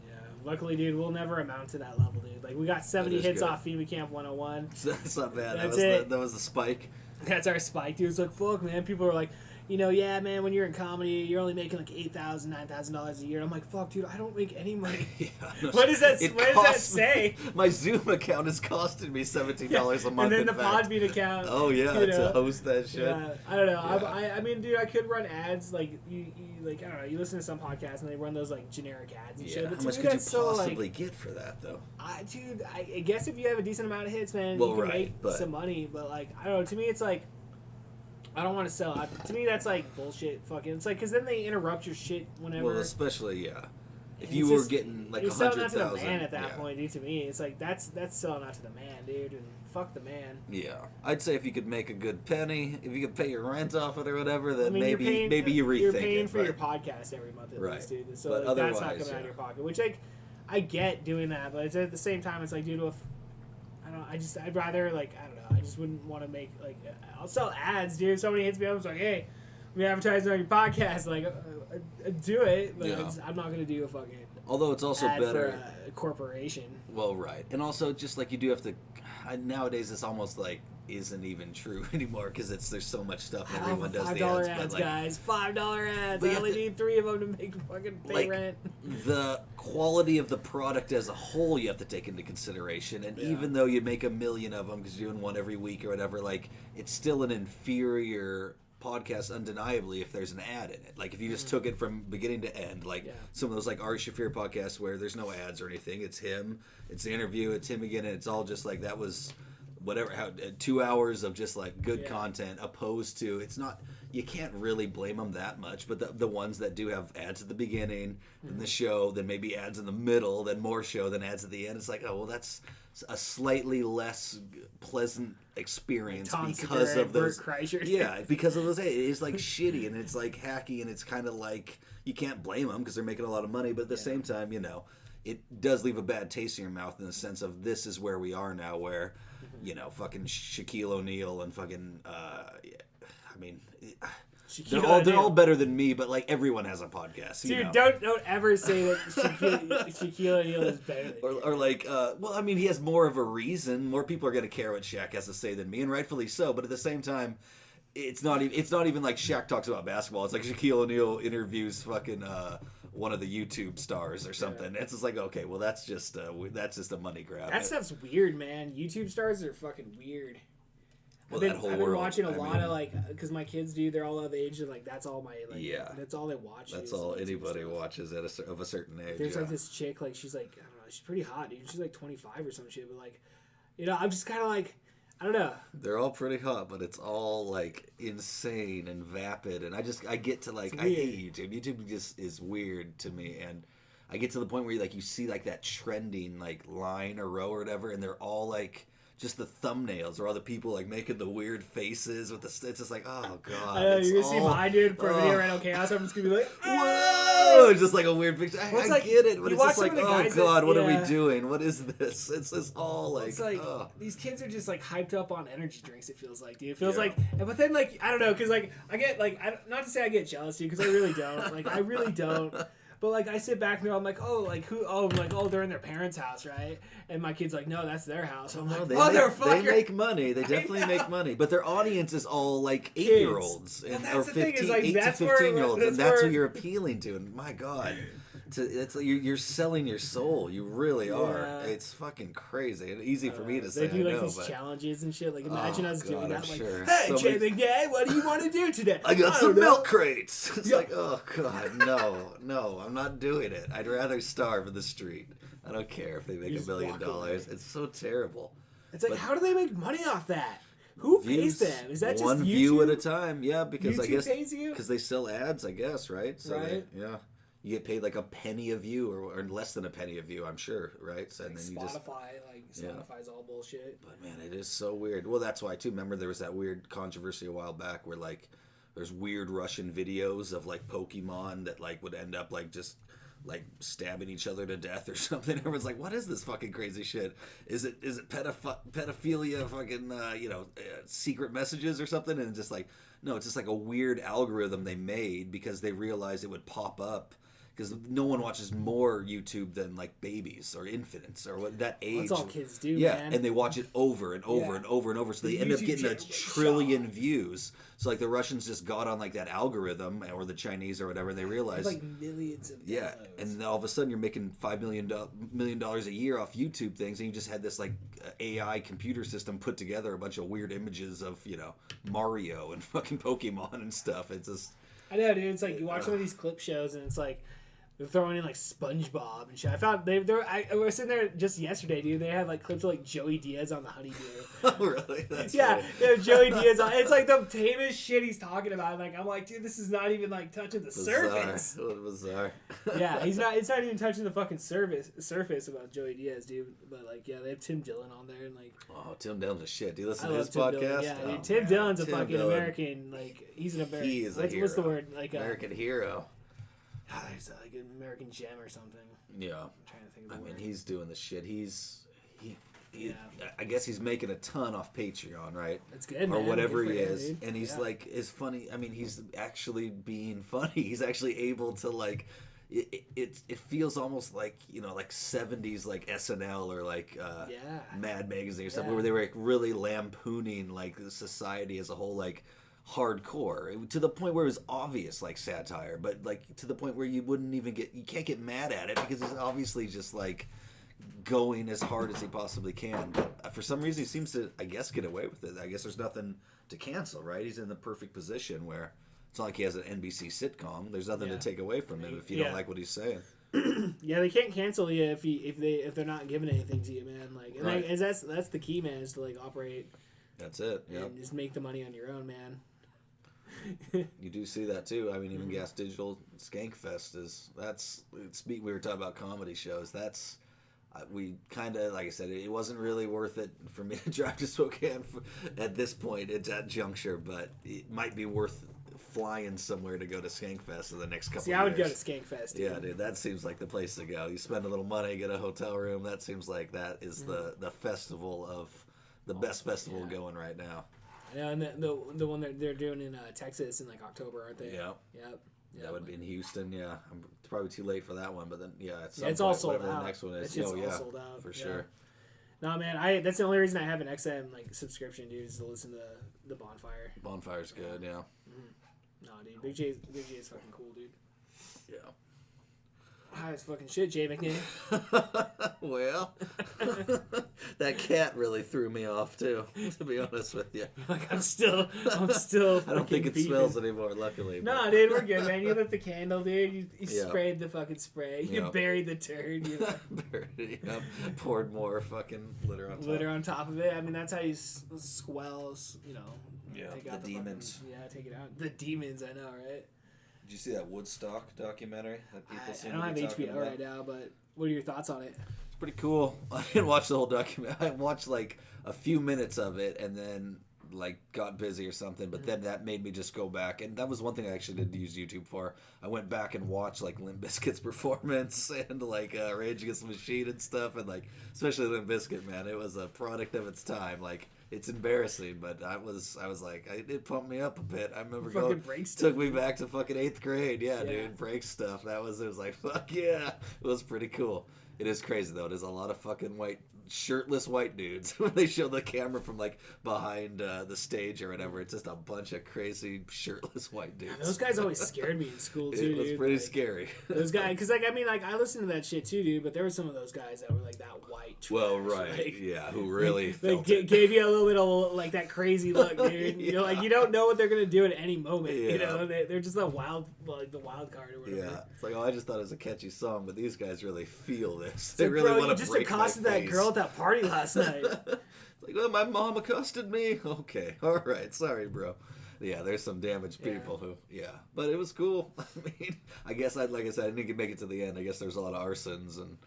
Yeah. Luckily, dude, we'll never amount to that level, dude. Like, we got 70 is hits good. off FEMA Camp 101. That's not bad. That's that it. that was the spike. That's our spike, dude. It's like, fuck, man. People are like, yeah, man, when you're in comedy, you're only making like $8,000, $9,000 a year. I'm like, fuck, dude, I don't make any money. Yeah, no, What does that costs me- say? My Zoom account is costing me $17 a month. And then in the fact. Podbean account. Oh yeah, you to know. host that shit. Yeah, I don't know. Yeah. I mean, dude, I could run ads like you like I don't know. You listen to some podcasts and they run those like generic ads and Yeah, shit. But how to much me, could you that's so, possibly like, get for that though? dude, I guess if you have a decent amount of hits, man, Well, you can right, make but- some money. But like, I don't know. To me, it's like I don't want to sell out. To me, that's like bullshit. Fucking, it's like because then they interrupt your shit whenever. Well, especially yeah, if And you it's were just- getting like you're selling out to the 100,000. man at that yeah. point, dude. To me, it's like that's selling out to the man, dude, and fuck the man. Yeah, I'd say if you could make a good penny, if you could pay your rent off it or whatever, then I mean, maybe you rethink You're paying it. for but- your podcast every month at Right. least, dude. So But like, that's not otherwise, coming out of yeah. your pocket. Which like, I get doing that, but it's at the same time, it's like, dude, if I'd rather like I don't know. I just wouldn't want to make like I'll sell ads, dude. If somebody hits me up, it's like, hey, we advertise on your podcast. Like, do it, but Yeah. I'm not gonna do a fucking Although it's also ad better. for a corporation. Well, right, and also just like you do have to. Nowadays, it's almost like isn't even true anymore because there's so much stuff and everyone does the $5 ads. ads, But like, guys, $5 ads. But I you only have to- need 3 of them to make fucking pay like rent. the quality of the product as a whole, you have to take into consideration. And Yeah. even though you make 1 million of them because you're doing one every week or whatever, like it's still an inferior podcast undeniably if there's an ad in it. Like if you just took it from beginning to end, like Yeah. some of those like Ari Shaffir podcasts where there's no ads or anything, it's him, it's the interview, it's him again, and it's all just like that was whatever, how 2 hours of just like good Yeah. content opposed to, it's not, you can't really blame them that much, but the ones that do have ads at the beginning, then the show, then maybe ads in the middle, then more show, then ads at the end, it's like, oh well, that's a slightly less pleasant experience Tom because Segura of those. and Bert Kreischer. Yeah, because of those. It is like shitty and it's like hacky and it's kind of like you can't blame them because they're making a lot of money, but at the same time, you know, it does leave a bad taste in your mouth in the sense of this is where we are now, where you know, fucking Shaquille O'Neal and fucking. I mean. They're all better than me, but like everyone has a podcast. Dude, you know? don't ever say that Shaquille O'Neal is better than you. Or like, well, I mean, he has more of a reason. More people are going to care what Shaq has to say than me, and rightfully so. But at the same time, it's not even like Shaq talks about basketball. It's like Shaquille O'Neal interviews fucking one of the YouTube stars or something. It's just like, okay, well, that's just a money grab. That stuff's weird, man. YouTube stars are fucking weird. Well, I've that whole been world, watching a I lot mean, of like, because my kids do, they're all of age, and like that's all my like, Yeah. that's all they watch. That's is all YouTube anybody stuff. watches of a certain age. There's yeah. like this chick, like she's like, I don't know, she's pretty hot, dude. She's like 25 or some shit, but like, you know, I'm just kind of like, I don't know. They're all pretty hot, but it's all like insane and vapid, and I get to like It's I weird. hate YouTube. YouTube just is weird to me, and I get to the point where you see like that trending like line or row or whatever, and they're all like just the thumbnails or all the people like making the weird faces with the. It's just like, oh god. I know, it's you're gonna see all- mine, dude, for a video oh. Randall Chaos. I'm just gonna be like, Whoa! It's just like a weird picture. I like, get it, but you it's just watch like, some of the oh guys god, that- what are we yeah. doing? What is this? It's just all like, it's like oh. these kids are just like hyped up on energy drinks. It feels like, dude. It feels Yeah. like, but then like I don't know, because like I get like not to say I get jealous, dude, because I really don't. Like I really don't. But like I sit back and I'm like, oh, like who? Oh, I'm like, oh, they're in their parents' house, right? And my kid's like, no, that's their house. I'm like, They motherfucker. make money. They definitely make money, but their audience is all like 8-year-olds Well, and that's or the thing, is, 15, like, 8 to that's where- 15-year-olds, and that's that's who where- you're appealing to. And my God, it's like you're selling your soul. You really are. Yeah. It's fucking crazy and easy for me to They say. do like I know, these but challenges and shit. Like imagine Oh, us doing God, that. I'm Like, sure. hey, Jay Somebody- McNay, what do you want to do today? I got some don't know. milk crates. It's Yeah. like, oh God, no, I'm not doing it. I'd rather starve in the street. I don't care if they make just $1 million. walk away. It's so terrible. It's like, But- how do they make money off that? Who pays Views, them? Is that just one YouTube? view at a time? Yeah, because I YouTube guess pays you? because they sell ads, I guess, right? So Right. yeah, you get paid like a penny a view, or less than a penny a view, I'm sure, right? So Like and then Spotify, you just. like Yeah. Spotify's all bullshit. But man, it is so weird. Well, that's why too. Remember, there was that weird controversy a while back where like there's weird Russian videos of like Pokemon that like would end up like just like stabbing each other to death or something. Everyone's like, what is this fucking crazy shit? Is it pedophilia fucking secret messages or something? And it's just like, no, it's just like a weird algorithm they made because they realized it would pop up because no one watches more YouTube than like babies or infants or what that age. That's all kids do, Yeah, man. and they watch it over and over Yeah. and over and over, so they The end up YouTube getting a generation. trillion views. So like the Russians just got on like that algorithm, or the Chinese or whatever, and they There's realized, like millions of yeah, downloads. and all of a sudden you're making $5 million a year off YouTube things, and you just had this like AI computer system put together a bunch of weird images of Mario and fucking Pokemon and stuff. It's just I know, dude. It's like you watch some of these clip shows, and it's like they're throwing in like SpongeBob and shit. I found I was sitting there just yesterday, dude. They had like clips of like Joey Diaz on the Honeydew. oh really? That's Yeah, funny. they have Joey Diaz on. It's like the tamest shit he's talking about. Like I'm like, dude, this is not even like touching the surface. What bizarre. Yeah, he's not. It's not even touching the fucking surface about Joey Diaz, dude. But like, yeah, they have Tim Dillon on there, and like, Oh, Tim Dillon's a shit. Do you listen I to love his Tim podcast? Dillon. Yeah, Oh, dude, Tim man. Dillon's a Tim fucking Dillon. American. Like, he's an American. He is a what's the hero. word? Like American hero. There's like an American gem or something. Yeah. I'm trying to think of the I mean, word. he's doing the shit. Yeah. I guess he's making a ton off Patreon, right? It's good, Or man. whatever Good he for him, is. dude. And he's Yeah. like, is funny. I mean, he's actually being funny. He's actually able to like, it feels almost like, you know, like 70s like SNL or like Mad Magazine or something, where they were like really lampooning like the society as a whole, like hardcore, to the point where it was obvious like satire, but like to the point where you can't get mad at it because it's obviously just like going as hard as he possibly can. But for some reason he seems to, I guess, get away with it. I guess there's nothing to cancel, right? He's in the perfect position where it's not like he has an NBC sitcom. There's nothing to take away from him if you don't like what he's saying. Yeah, they can't cancel you if they're not giving anything to you, man. Like, and right. that's the key, man, is to like operate. That's it. Yeah. And just make the money on your own, man. You do see that too. I mean, even Gas Digital Skankfest we were talking about comedy shows. That's we kind of, like I said, it wasn't really worth it for me to drive to Spokane at this point. It's at juncture, but it might be worth flying somewhere to go to Skankfest in the next couple of years. I would go to Skankfest. Dude. Yeah, dude, that seems like the place to go. You spend a little money, get a hotel room. That seems like that is the festival of the best festival going right now. Yeah, and the one they're doing in Texas in like October, aren't they? Yeah. Yep. That would be in Houston. Yeah, I'm probably too late for that one, but then it's all sold whatever out. the next one is. It's all sold out for sure. No, man, that's the only reason I have an XM like subscription, dude, is to listen to the Bonfire. Bonfire's good, yeah. No, dude, Big J is fucking cool, dude. Yeah. High as fucking shit, Jay McNay. Well, that cat really threw me off too, to be honest with you. Like I'm still. I don't think it smells anymore, luckily. No, dude, we're good, man. You lit the candle, dude. You sprayed the fucking spray. You buried the turd. You buried it. Poured more fucking litter on top. Litter on top of it. I mean, that's how you squells. You know. Yeah. Take out the demons. Take it out. The demons. I know, right? Did you see that Woodstock documentary that people seem I don't to be have talking HBO about? right now, but what are your thoughts on it? It's pretty cool. I didn't watch the whole documentary. I watched like a few minutes of it and then like got busy or something, but then that made me just go back, and that was one thing I actually did use YouTube for. I went back and watched like Limp Bizkit's performance and like Rage Against the Machine and stuff, and like especially Limp Bizkit, man, it was a product of its time. Like it's embarrassing, but I was like, it pumped me up a bit. I remember took me back to fucking 8th grade. Yeah, dude, break stuff. It was like, fuck yeah, it was pretty cool. It is crazy though. There's a lot of fucking shirtless white dudes when they show the camera from like behind the stage or whatever. It's just a bunch of crazy shirtless white dudes. Those guys always scared me in school too. It was pretty scary. Those guys, because like I listened to that shit too, dude. But there were some of those guys that were like that white. Trash, well, right, who really gave you a little bit of like that crazy look, dude. You know, like you don't know what they're gonna do at any moment. You know, they're just the wild card or whatever. Yeah, it's like, I just thought it was a catchy song, but these guys really feel this. They really want to just break accosted my that face. girl at that party last night. Like, well, my mom accosted me. Okay, all right, sorry, bro. Yeah, there's some damaged people who, but it was cool. I mean, I guess like I said, I didn't make it to the end. I guess there's a lot of arsons and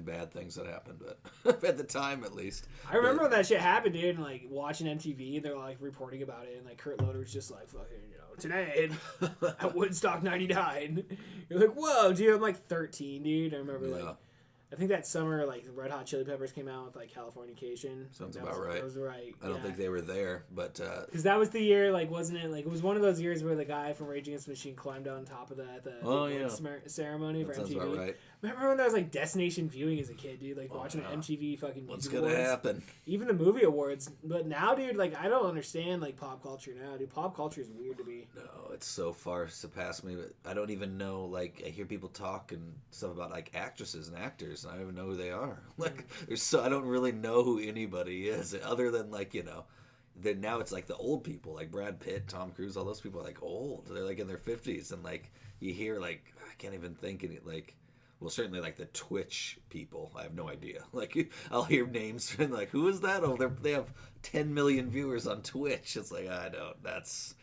bad things that happened, but at the time at least. I remember when that shit happened, dude, and like watching MTV, they're like reporting about it, and like Kurt Loder's just like, fucking, today at Woodstock '99. You're like, whoa, dude, I'm like 13, dude. I remember like. I think that summer, like, the Red Hot Chili Peppers came out with, like, Californication. Sounds about right. That was right. I don't think they were there, but... Because that was the year, like, wasn't it? Like, it was one of those years where the guy from Rage Against the Machine climbed on top of the ceremony for MTV. Sounds about right. Remember when there was, like, destination viewing as a kid, dude? Like, watching an MTV fucking What's music gonna awards. happen? Even the movie awards. But now, dude, like, I don't understand, like, pop culture now, dude. Pop culture is weird to me. No, it's so far surpassed me. But I don't even know, like, I hear people talk and stuff about, like, actresses and actors, and I don't even know who they are. Like, I don't really know who anybody is, other than, like, then now it's like the old people, like Brad Pitt, Tom Cruise, all those people are, like, old. They're, like, in their 50s, and, like, you hear, like, I can't even think any, like... Well, certainly, like, the Twitch people. I have no idea. Like, I'll hear names and, like, who is that? Oh, they have 10 million viewers on Twitch. It's like, I don't. That's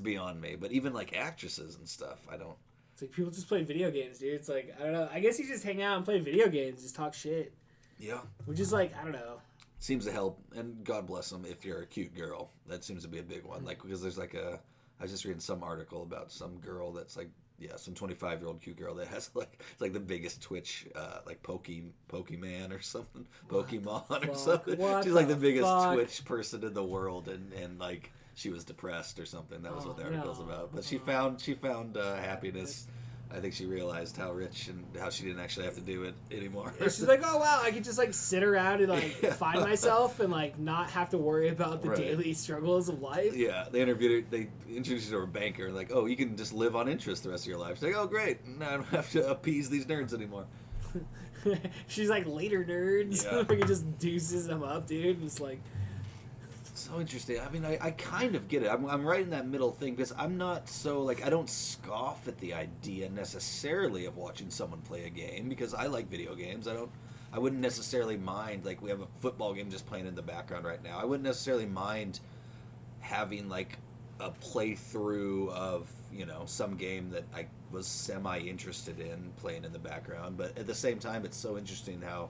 beyond me. But even, like, actresses and stuff, I don't. It's like people just play video games, dude. It's like, I don't know. I guess you just hang out and play video games, just talk shit. Yeah. Which is like, I don't know. Seems to help, and God bless them if you're a cute girl. That seems to be a big one. Like, because there's like I was just reading some article about some girl that's like, some 25-year-old cute girl that has like, it's like the biggest Twitch, like Pokemon or something, Pokemon or something. She's like the biggest Twitch person in the world, and like she was depressed or something. That was what the article's about. But she found happiness I think she realized how rich and how she didn't actually have to do it anymore. And she's like, oh wow, I could just like sit around and like Yeah. find myself and like not have to worry about the Right. daily struggles of life. Yeah, they interviewed her. They introduced her to a banker. Like, oh, you can just live on interest the rest of your life. She's like, oh, great. Now I don't have to appease these nerds anymore. She's like, later nerds. Yeah. Like, it just deuces them up, dude. And it's like, So interesting. I mean, I kind of get it. I'm right in that middle thing because I'm not so, like, I don't scoff at the idea necessarily of watching someone play a game because I like video games. I wouldn't necessarily mind, like, we have a football game just playing in the background right now. I wouldn't necessarily mind having, like, a playthrough of, you know, some game that I was semi-interested in playing in the background. But at the same time, it's so interesting how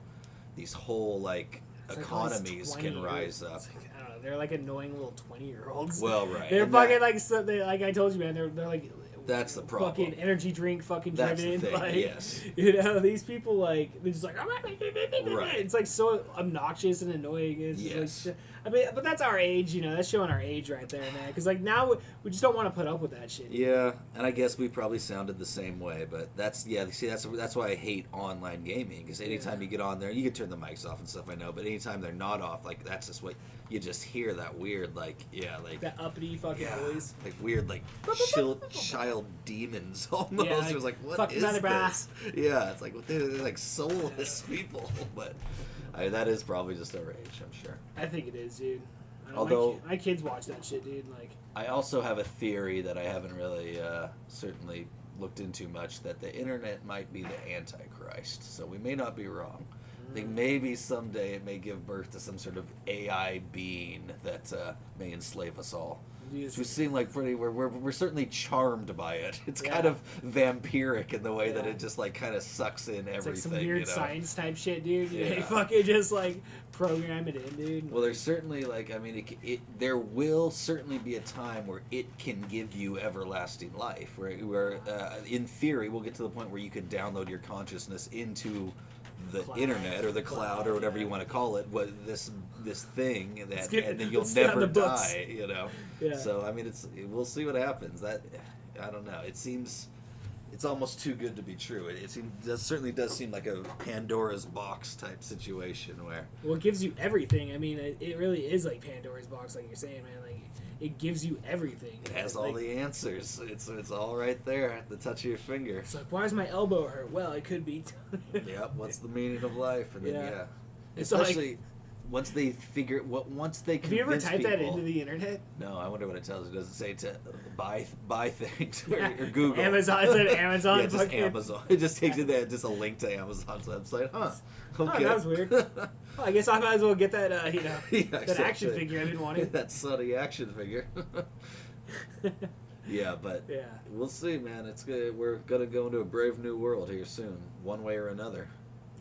these whole, like, it's like all these economies 20 can rise up. it's like, I don't know. They're like annoying little 20-year-olds. Well, right. They're And fucking like, so they, like I told you, man. They're like. That's the problem. Fucking energy drink, fucking That's the driven. thing, Like, yes. You know, these people like they're just like, Right. It's like so obnoxious and annoying. It's just Yes. like, I mean, but that's our age, you know. That's showing our age right there, man. Because like now we just don't want to put up with that shit. Yeah, and I guess we probably sounded the same way, but that's why I hate online gaming because anytime you get on there, you can turn the mics off and stuff. I know, but anytime they're not off, like that's just what you just hear that weird like That uppity fucking voice. like weird like child demons almost. Yeah, like, It was like what fuck is mother bra. this? Yeah, it's like they're like soulless people, but that is probably just our age, I'm sure. I think it is, dude. I don't Although- my kids watch that shit, dude. Like, I also have a theory that I haven't really certainly looked into much that the internet might be the Antichrist. So we may not be wrong. I think maybe someday it may give birth to some sort of AI being that may enslave us all. dude, We seem like we're certainly charmed by it. It's Yeah. kind of vampiric in the way that Yeah. it just like kind of sucks in it's everything. like some weird you know? science type shit, dude. Yeah. They fucking just like program it in, dude. Well, there's certainly like I mean, there will certainly be a time where it can give you everlasting life. Where in theory, we'll get to the point where you could download your consciousness into the Cloud. internet or the cloud or whatever you want to call it. What this thing that get- and then you'll let's get on never the books. die. You know. Yeah. So I mean, we'll see what happens. That I don't know. It seems. It's almost too good to be true. It certainly does seem like a Pandora's box type situation where Well, it gives you everything. I mean, it really is like Pandora's box, like you're saying, man. Like, it gives you everything. it has Like, all the answers. It's all right there at the touch of your finger. It's like, why does my elbow hurt? Well, it could be. Yep. What's the meaning of life? And then Yeah. It's especially once they figure once they Have you ever convince typed that people- into the internet? No, I wonder what it tells you. Does it say to buy things or Google? Amazon. It said Amazon. Yeah, just fucking- Amazon. It just takes you there, just a link to Amazon's website. Huh. Okay. that was weird. Well, I guess I might as well get that, Yeah, that action exactly. figure I've been wanting. That Sony action figure. Yeah, but Yeah. we'll see, man. It's good. We're gonna go into a brave new world here soon, one way or another.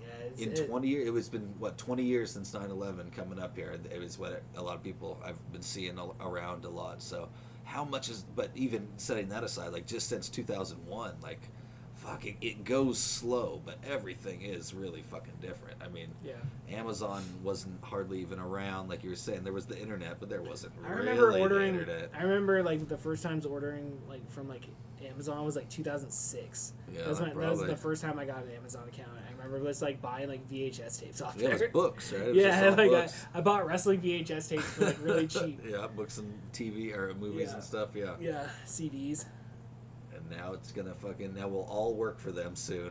Yeah, In 20 years, it's been 20 years since 9/11 coming up here. It was what a lot of people I've been seeing around a lot. So, how much is? But even setting that aside, like just since 2001, like, fuck, it goes slow, but everything is really fucking different. I mean, Yeah. Amazon wasn't hardly even around, like you were saying. There was the internet, but there wasn't I really remember the ordering. internet. I remember like the first times ordering like from like Amazon was like 2006. Yeah, that was probably. the first time I got an Amazon account. I remember just like buying like VHS tapes off Yeah, it there. was books, right? It was Yeah, just all like books. I bought wrestling VHS tapes for like really cheap. Yeah, books and TV or movies Yeah. and stuff. Yeah. Yeah, CDs. And now it's gonna now we'll all work for them soon.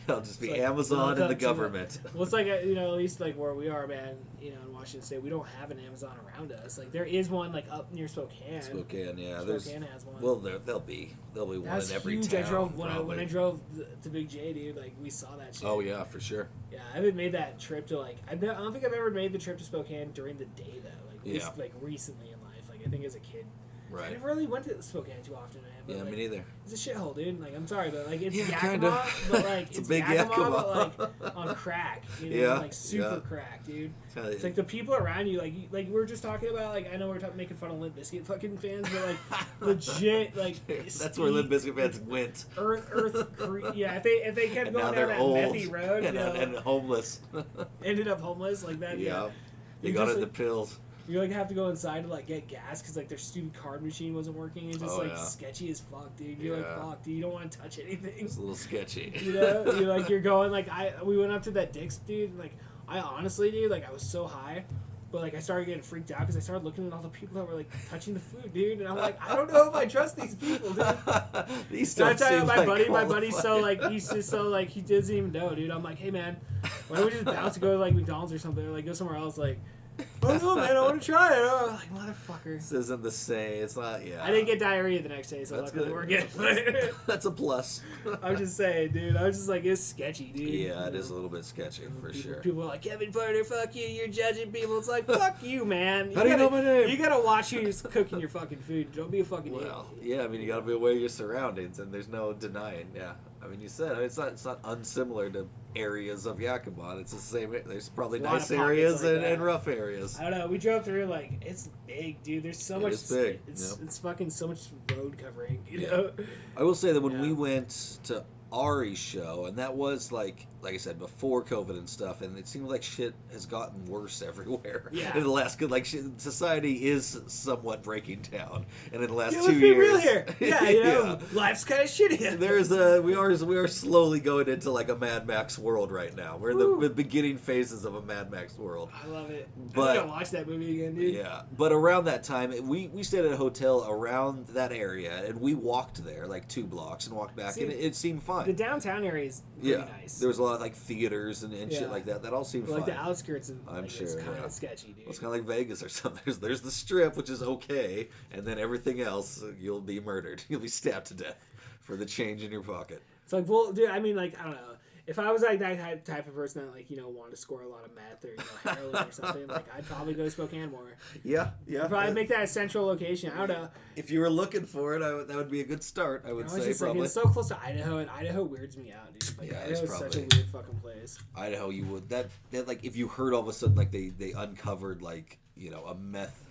It'll just be It's like, Amazon welcome and the to government. Well, it's like at least like where we are, man. In Washington State, we don't have an Amazon around us. Like there is one like up near Spokane. Spokane, yeah. Spokane has one. Well, there'll be one That's in every huge. town. I drove when I probably. drove to Big J, dude. Like we saw that shit. Oh yeah, for sure. Yeah, I haven't made that trip to like. I don't think I've ever made the trip to Spokane during the day though. Like Yeah. like recently in life. Like I think as a kid. I Right. never really went to Spokane too often, man. But, Yeah, like, me neither. It's a shithole, dude. Like I'm sorry, but like it's Yeah, Yakima, kinda. but like It's a big Yakima, Yakima. but like on crack. You know, Yeah, like super yeah. crack, dude. Tell It's you. like the people around you, like we were just talking about. Like I know we're making fun of Limp Bizkit fucking fans, but like legit, like That's where Limp Bizkit fans went. Yeah, if they kept And going now down they're that old methy road, and homeless. ended up homeless like that. Yeah. Yeah, You They got just, it in the like, pills. You like have to go inside to like get gas because like their stupid card machine wasn't working. It's just sketchy as fuck, dude. You're like, fuck, dude. You don't want to touch anything. It's a little sketchy. You know, you're going like we went up to that Dick's, dude. Like I honestly, dude, like I was so high. But, like, I started getting freaked out because I started looking at all the people that were, like, touching the food, dude. And I'm like, I don't know if I trust these people, dude. These don't seem my like buddy's so, like, he's just so, like, he doesn't even know, dude. I'm like, hey, man, why don't we just bounce to go to, like, McDonald's or something? Or, like, go somewhere else, like, oh, no, man, I want to try it. I'm like, motherfucker. This isn't the same. It's not, I didn't get diarrhea the next day, so that's luckily good. we're good. That's a plus. I'm just saying, dude. I was just like, it's sketchy, dude. Yeah, it is a little bit sketchy, for sure. People are like, Kevin Porter, fuck you, you're judging people. It's like, fuck you, man. How do you know my name? You gotta watch who's cooking your fucking food. Don't be a fucking idiot. Yeah, I mean, you gotta be aware of your surroundings, and there's no denying, yeah. I mean, you said it's not unsimilar to areas of Yakima. It's the same. There's probably nice areas like and rough areas. I don't know. We drove through it's big, dude. There's so much. It's big. It's fucking so much road covering. You know. I will say that when we went to Ari's show, and that was like I said, before COVID and stuff, and it seems like shit has gotten worse everywhere. Yeah. In the last, society is somewhat breaking down, and in the last 2 let's years, be real here. Yeah, life's kind of shitty. We are slowly going into like a Mad Max world right now. We're in the beginning phases of a Mad Max world. I love it. But I gotta watch that movie again, dude. Yeah, but around that time, we stayed at a hotel around that area, and we walked there like 2 blocks and walked back, and it seemed fine. The downtown area is really nice. There was a lot of like theaters and shit like that. That all seemed fine. Like the outskirts, I'm sure. It's kind of sketchy, dude. Well, it's kind of like Vegas or something. There's the Strip, which is okay, and then everything else, you'll be murdered. You'll be stabbed to death for the change in your pocket. It's like, well, dude, I mean, like, I don't know. If I was like that type of person that, like, wanted to score a lot of meth or heroin or something, like, I'd probably go to Spokane more. Yeah. I'd probably make that a central location. I don't know. If you were looking for it, that would be a good start. I would say just, probably. Like, it's so close to Idaho, and Idaho weirds me out, dude. Like, Idaho is such a weird fucking place. Idaho, you would that like if you heard all of a sudden like they uncovered like a meth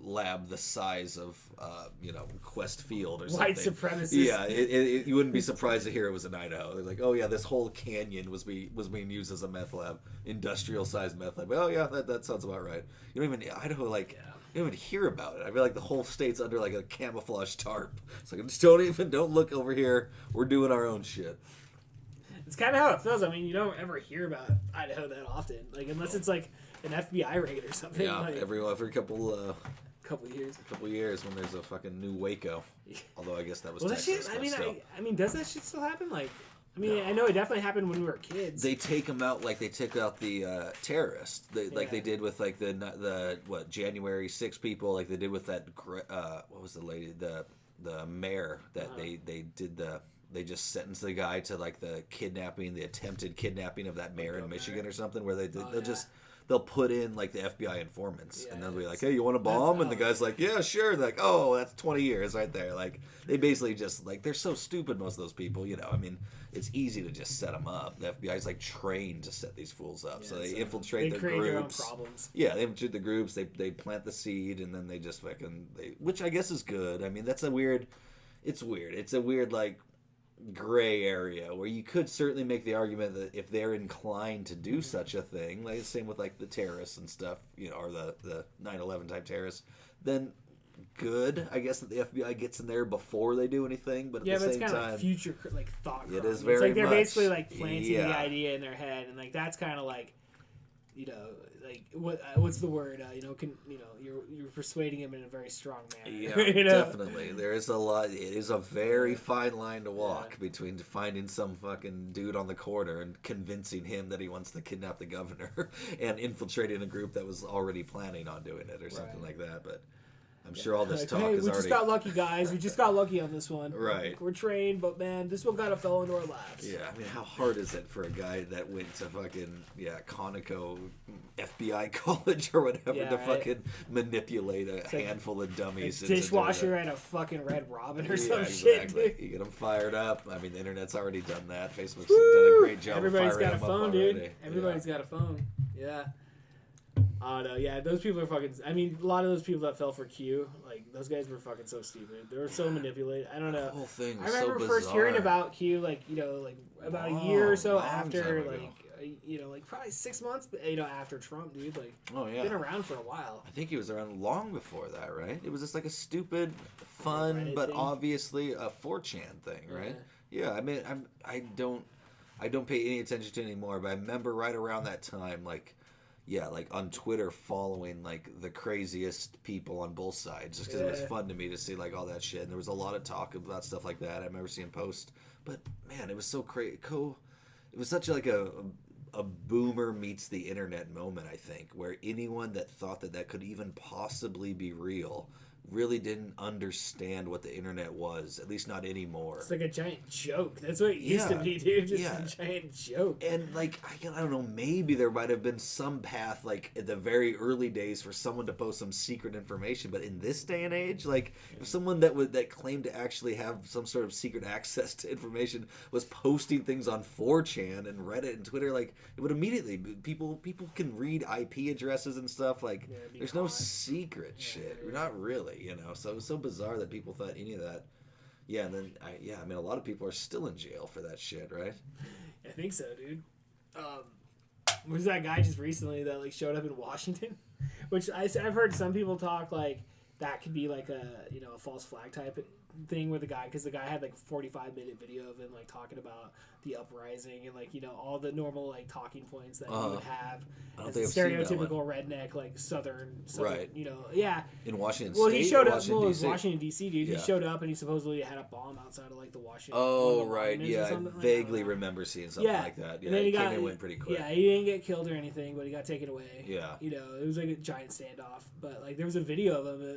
lab the size of Quest Field or something. White supremacists. Yeah, you wouldn't be surprised to hear it was in Idaho. They're like, oh yeah, this whole canyon was being used as a meth lab, industrial sized meth lab. Oh yeah, that sounds about right. You don't even Idaho like. You don't even hear about it. I feel like the whole state's under like a camouflage tarp. It's like just don't look over here. We're doing our own shit. It's kind of how it feels. I mean, you don't ever hear about Idaho that often, like unless it's like an FBI raid or something. Yeah, like, every couple years when there's a fucking new Waco. Although I guess that was Texas. Texas. That shit, I mean, does that shit still happen? Like, I mean, I know it definitely happened when we were kids. They take them out like they took out the terrorists, like they did with like the January 6 people, like they did with that what was the lady the mayor that they just sentenced the guy to like the attempted kidnapping of that mayor in Michigan or something, where they'll put in like the FBI informants, and they'll be like, hey, you want a bomb? And the guy's like, yeah, sure. They're like, oh, that's 20 years right there. Like, they basically just, like, they're so stupid, most of those people, I mean, it's easy to just set them up. The FBI's, like, trained to set these fools up. So they infiltrate the groups. Their own problems. Yeah, they infiltrate the groups. They plant the seed, and then they just which I guess is good. I mean, it's weird. It's a weird, like, gray area where you could certainly make the argument that if they're inclined to do such a thing, like the same with like the terrorists and stuff, or the 9/11 type terrorists, then good, I guess, that the FBI gets in there before they do anything. But at the same time, it's kind of like future like thought. It is very. It's like they're basically like planting the idea in their head, and like that's kind of like, like what's the word? You're persuading him in a very strong manner. Yeah, definitely. There is a lot. It is a very fine line to walk between finding some fucking dude on the corner and convincing him that he wants to kidnap the governor, and infiltrating a group that was already planning on doing it or something like that. But I'm sure all this talk is we already. Just got lucky, guys. We just got lucky on this one. Right. We're trained, but man, this one kind of fell into our laps. Yeah, I mean, how hard is it for a guy that went to fucking Conoco FBI college or whatever to fucking manipulate a handful of dummies? A dishwasher and a fucking Red Robin or some shit. Dude. You get them fired up. I mean, the internet's already done that. Facebook's done a great job. Everybody's of firing got a phone, them up dude. already. Everybody's got a phone. Yeah. Oh no, yeah, those people are fucking. I mean, a lot of those people that fell for Q, like those guys were fucking so stupid. They were so manipulated. I don't know. The whole thing was I remember so first bizarre. hearing about Q, like about a year or so after, like like probably 6 months, after Trump, dude. Like, Oh yeah. been around for a while. I think he was around long before that, right? It was just like a stupid, fun, Reddit but thing. obviously a 4chan thing, right? Yeah. I mean, I don't pay any attention to it anymore, but I remember right around that time, like on Twitter, following like the craziest people on both sides, just because it was fun to me to see like all that shit. And there was a lot of talk about stuff like that. I remember seeing posts, but man, it was so cool. It was such like a boomer meets the internet moment, I think, where anyone that thought that could even possibly be real really didn't understand what the internet was, at least not anymore. It's like a giant joke. That's what it used to be, dude. Just a giant joke. And like, I don't know, maybe there might have been some path, like at the very early days, for someone to post some secret information. But in this day and age, like if someone that claimed to actually have some sort of secret access to information was posting things on 4chan and Reddit and Twitter, like it would immediately, people can read IP addresses and stuff. Like there's no secret shit. We're not really. So it was so bizarre that people thought any of that. Yeah, and then I mean, a lot of people are still in jail for that shit, right? I think so, dude. Was that guy just recently that like showed up in Washington? Which I've heard some people talk like that could be like a a false flag type thing with the guy, because the guy had like a 45-minute video of him like talking about the uprising and like all the normal like talking points that you would have as a stereotypical redneck like southern right. In Washington Well, State, he showed up. Washington, Well, it was DC? Washington D.C., dude. Yeah. He showed up and he supposedly had a bomb outside of like the Washington. Oh, one of the right. monuments or Yeah, I something like vaguely that. remember seeing something like that. Yeah, and then he came and went pretty quick. Yeah, he didn't get killed or anything, but he got taken away. Yeah. It was like a giant standoff. But like there was a video of him.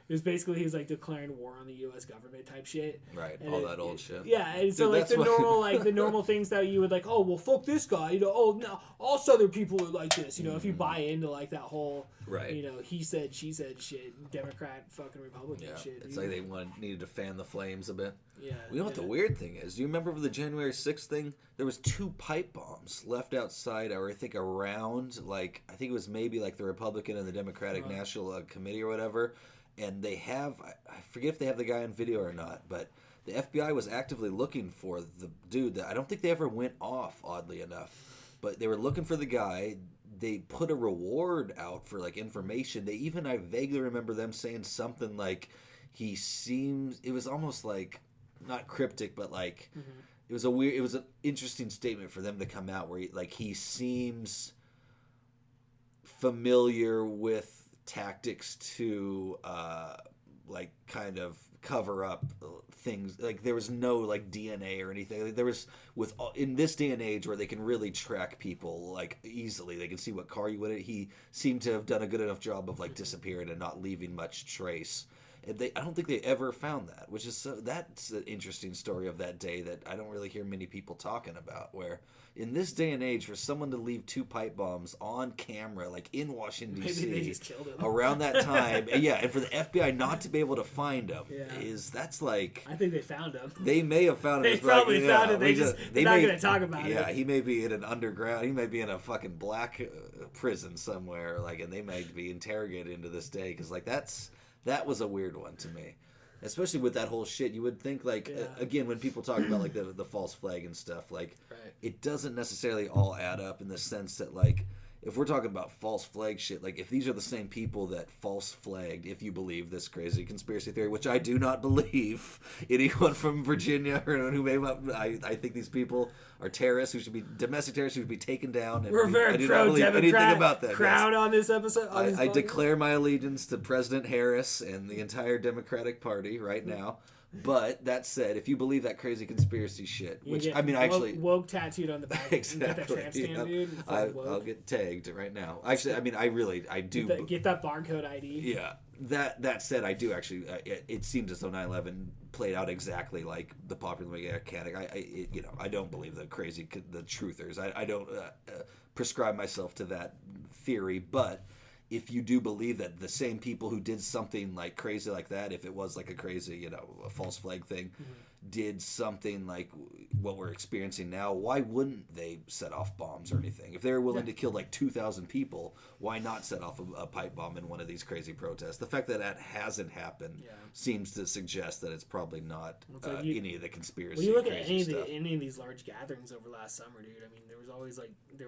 It was basically he was like declaring war on the U.S. government type shit. Right, and all that old shit. Yeah, and so Dude, like that's the normal the normal things that you would like, oh well, fuck this guy. Oh no, all Southern people are like this. If you buy into like that whole right. He said she said shit, Democrat fucking Republican shit. It's like they needed to fan the flames a bit. Yeah. You know what the weird thing is? Do you remember for the January 6th thing? There was 2 pipe bombs left outside, or I think around, like I think it was maybe like the Republican and the Democratic National Committee or whatever. And they have, I forget if they have the guy on video or not, but the FBI was actively looking for the dude that I don't think they ever went off, oddly enough. But they were looking for the guy. They put a reward out for like information. I vaguely remember them saying something like it was almost like, not cryptic, but like, it was an interesting statement for them to come out where he seems familiar with tactics to like kind of cover up things. Like there was no like DNA or anything. Like, there was in this day and age where they can really track people like easily. They can see what car you went in. He seemed to have done a good enough job of like disappearing and not leaving much trace. And I don't think they ever found that, which is that's an interesting story of that day that I don't really hear many people talking about. Where in this day and age, for someone to leave 2 pipe bombs on camera, like in Washington D.C. Maybe they just killed him around that time, and for the FBI not to be able to find him that's like, I think they found him. They may have found him. They probably found him. They're not going to talk about it. Yeah, he may be in an underground. He may be in a fucking black prison somewhere, and they may be interrogated into this day, because that was a weird one to me, especially with that whole shit. You would think again, when people talk about like the false flag and stuff, it doesn't necessarily all add up in the sense that if we're talking about false flag shit, if these are the same people that false flagged, if you believe this crazy conspiracy theory, which I do not believe anyone from Virginia or anyone who may I think these people are terrorists who should be domestic terrorists who should be taken down. And We're very pro-Democrat about that, crowd on this episode. I declare my allegiance to President Harris and the entire Democratic Party right now. But that said, if you believe that crazy conspiracy shit, which I mean, actually woke tattooed on the back, exactly, get that tramp stamp, dude. I'll get tagged right now. Actually, I mean, I do get that barcode ID. Yeah. That said, I do actually. It seems as though 9/11 played out exactly like the popular mechanic. I don't believe the truthers. I don't prescribe myself to that theory, but if you do believe that the same people who did something like crazy like that, if it was like a crazy, a false flag thing, did something like what we're experiencing now, why wouldn't they set off bombs or anything? If they were willing to kill like 2,000 people, why not set off a pipe bomb in one of these crazy protests? The fact that hasn't happened seems to suggest that it's probably not any of the conspiracy. When you look at any of these large gatherings over last summer, dude, I mean, there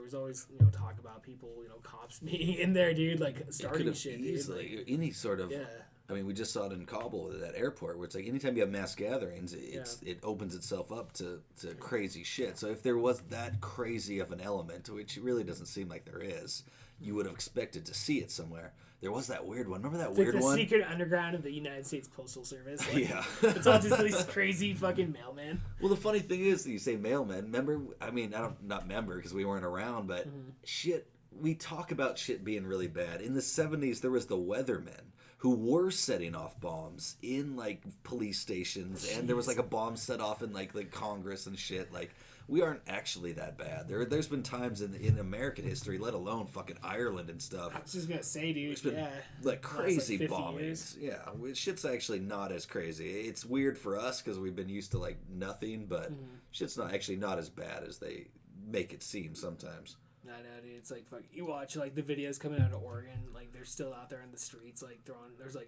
was always talk about people, cops being in there, dude, like starting shit, easily, dude. Like, any sort of. Yeah. I mean, we just saw it in Kabul at that airport, where it's like anytime you have mass gatherings, it opens itself up to crazy shit. So if there was that crazy of an element, which really doesn't seem like there is, you would have expected to see it somewhere. There was that weird one. Remember that weird like the one? Secret underground of the United States Postal Service. Like, yeah. It's all just these crazy fucking mailmen. Well, the funny thing is, you say mailmen. Remember? I mean, not remember because we weren't around, but shit. We talk about shit being really bad. In the 70s, there was the weathermen who were setting off bombs in like police stations, and there was like a bomb set off in like Congress and shit. Like, we aren't actually that bad. There's been times in American history, let alone fucking Ireland and stuff. I was just gonna say, dude, there's been, like crazy bombings. Years. Yeah, shit's actually not as crazy. It's weird for us because we've been used to like nothing, but shit's not as bad as they make it seem sometimes. I know, dude. It's like, fuck. You watch like the videos coming out of Oregon, like they're still out there in the streets, like throwing. There's like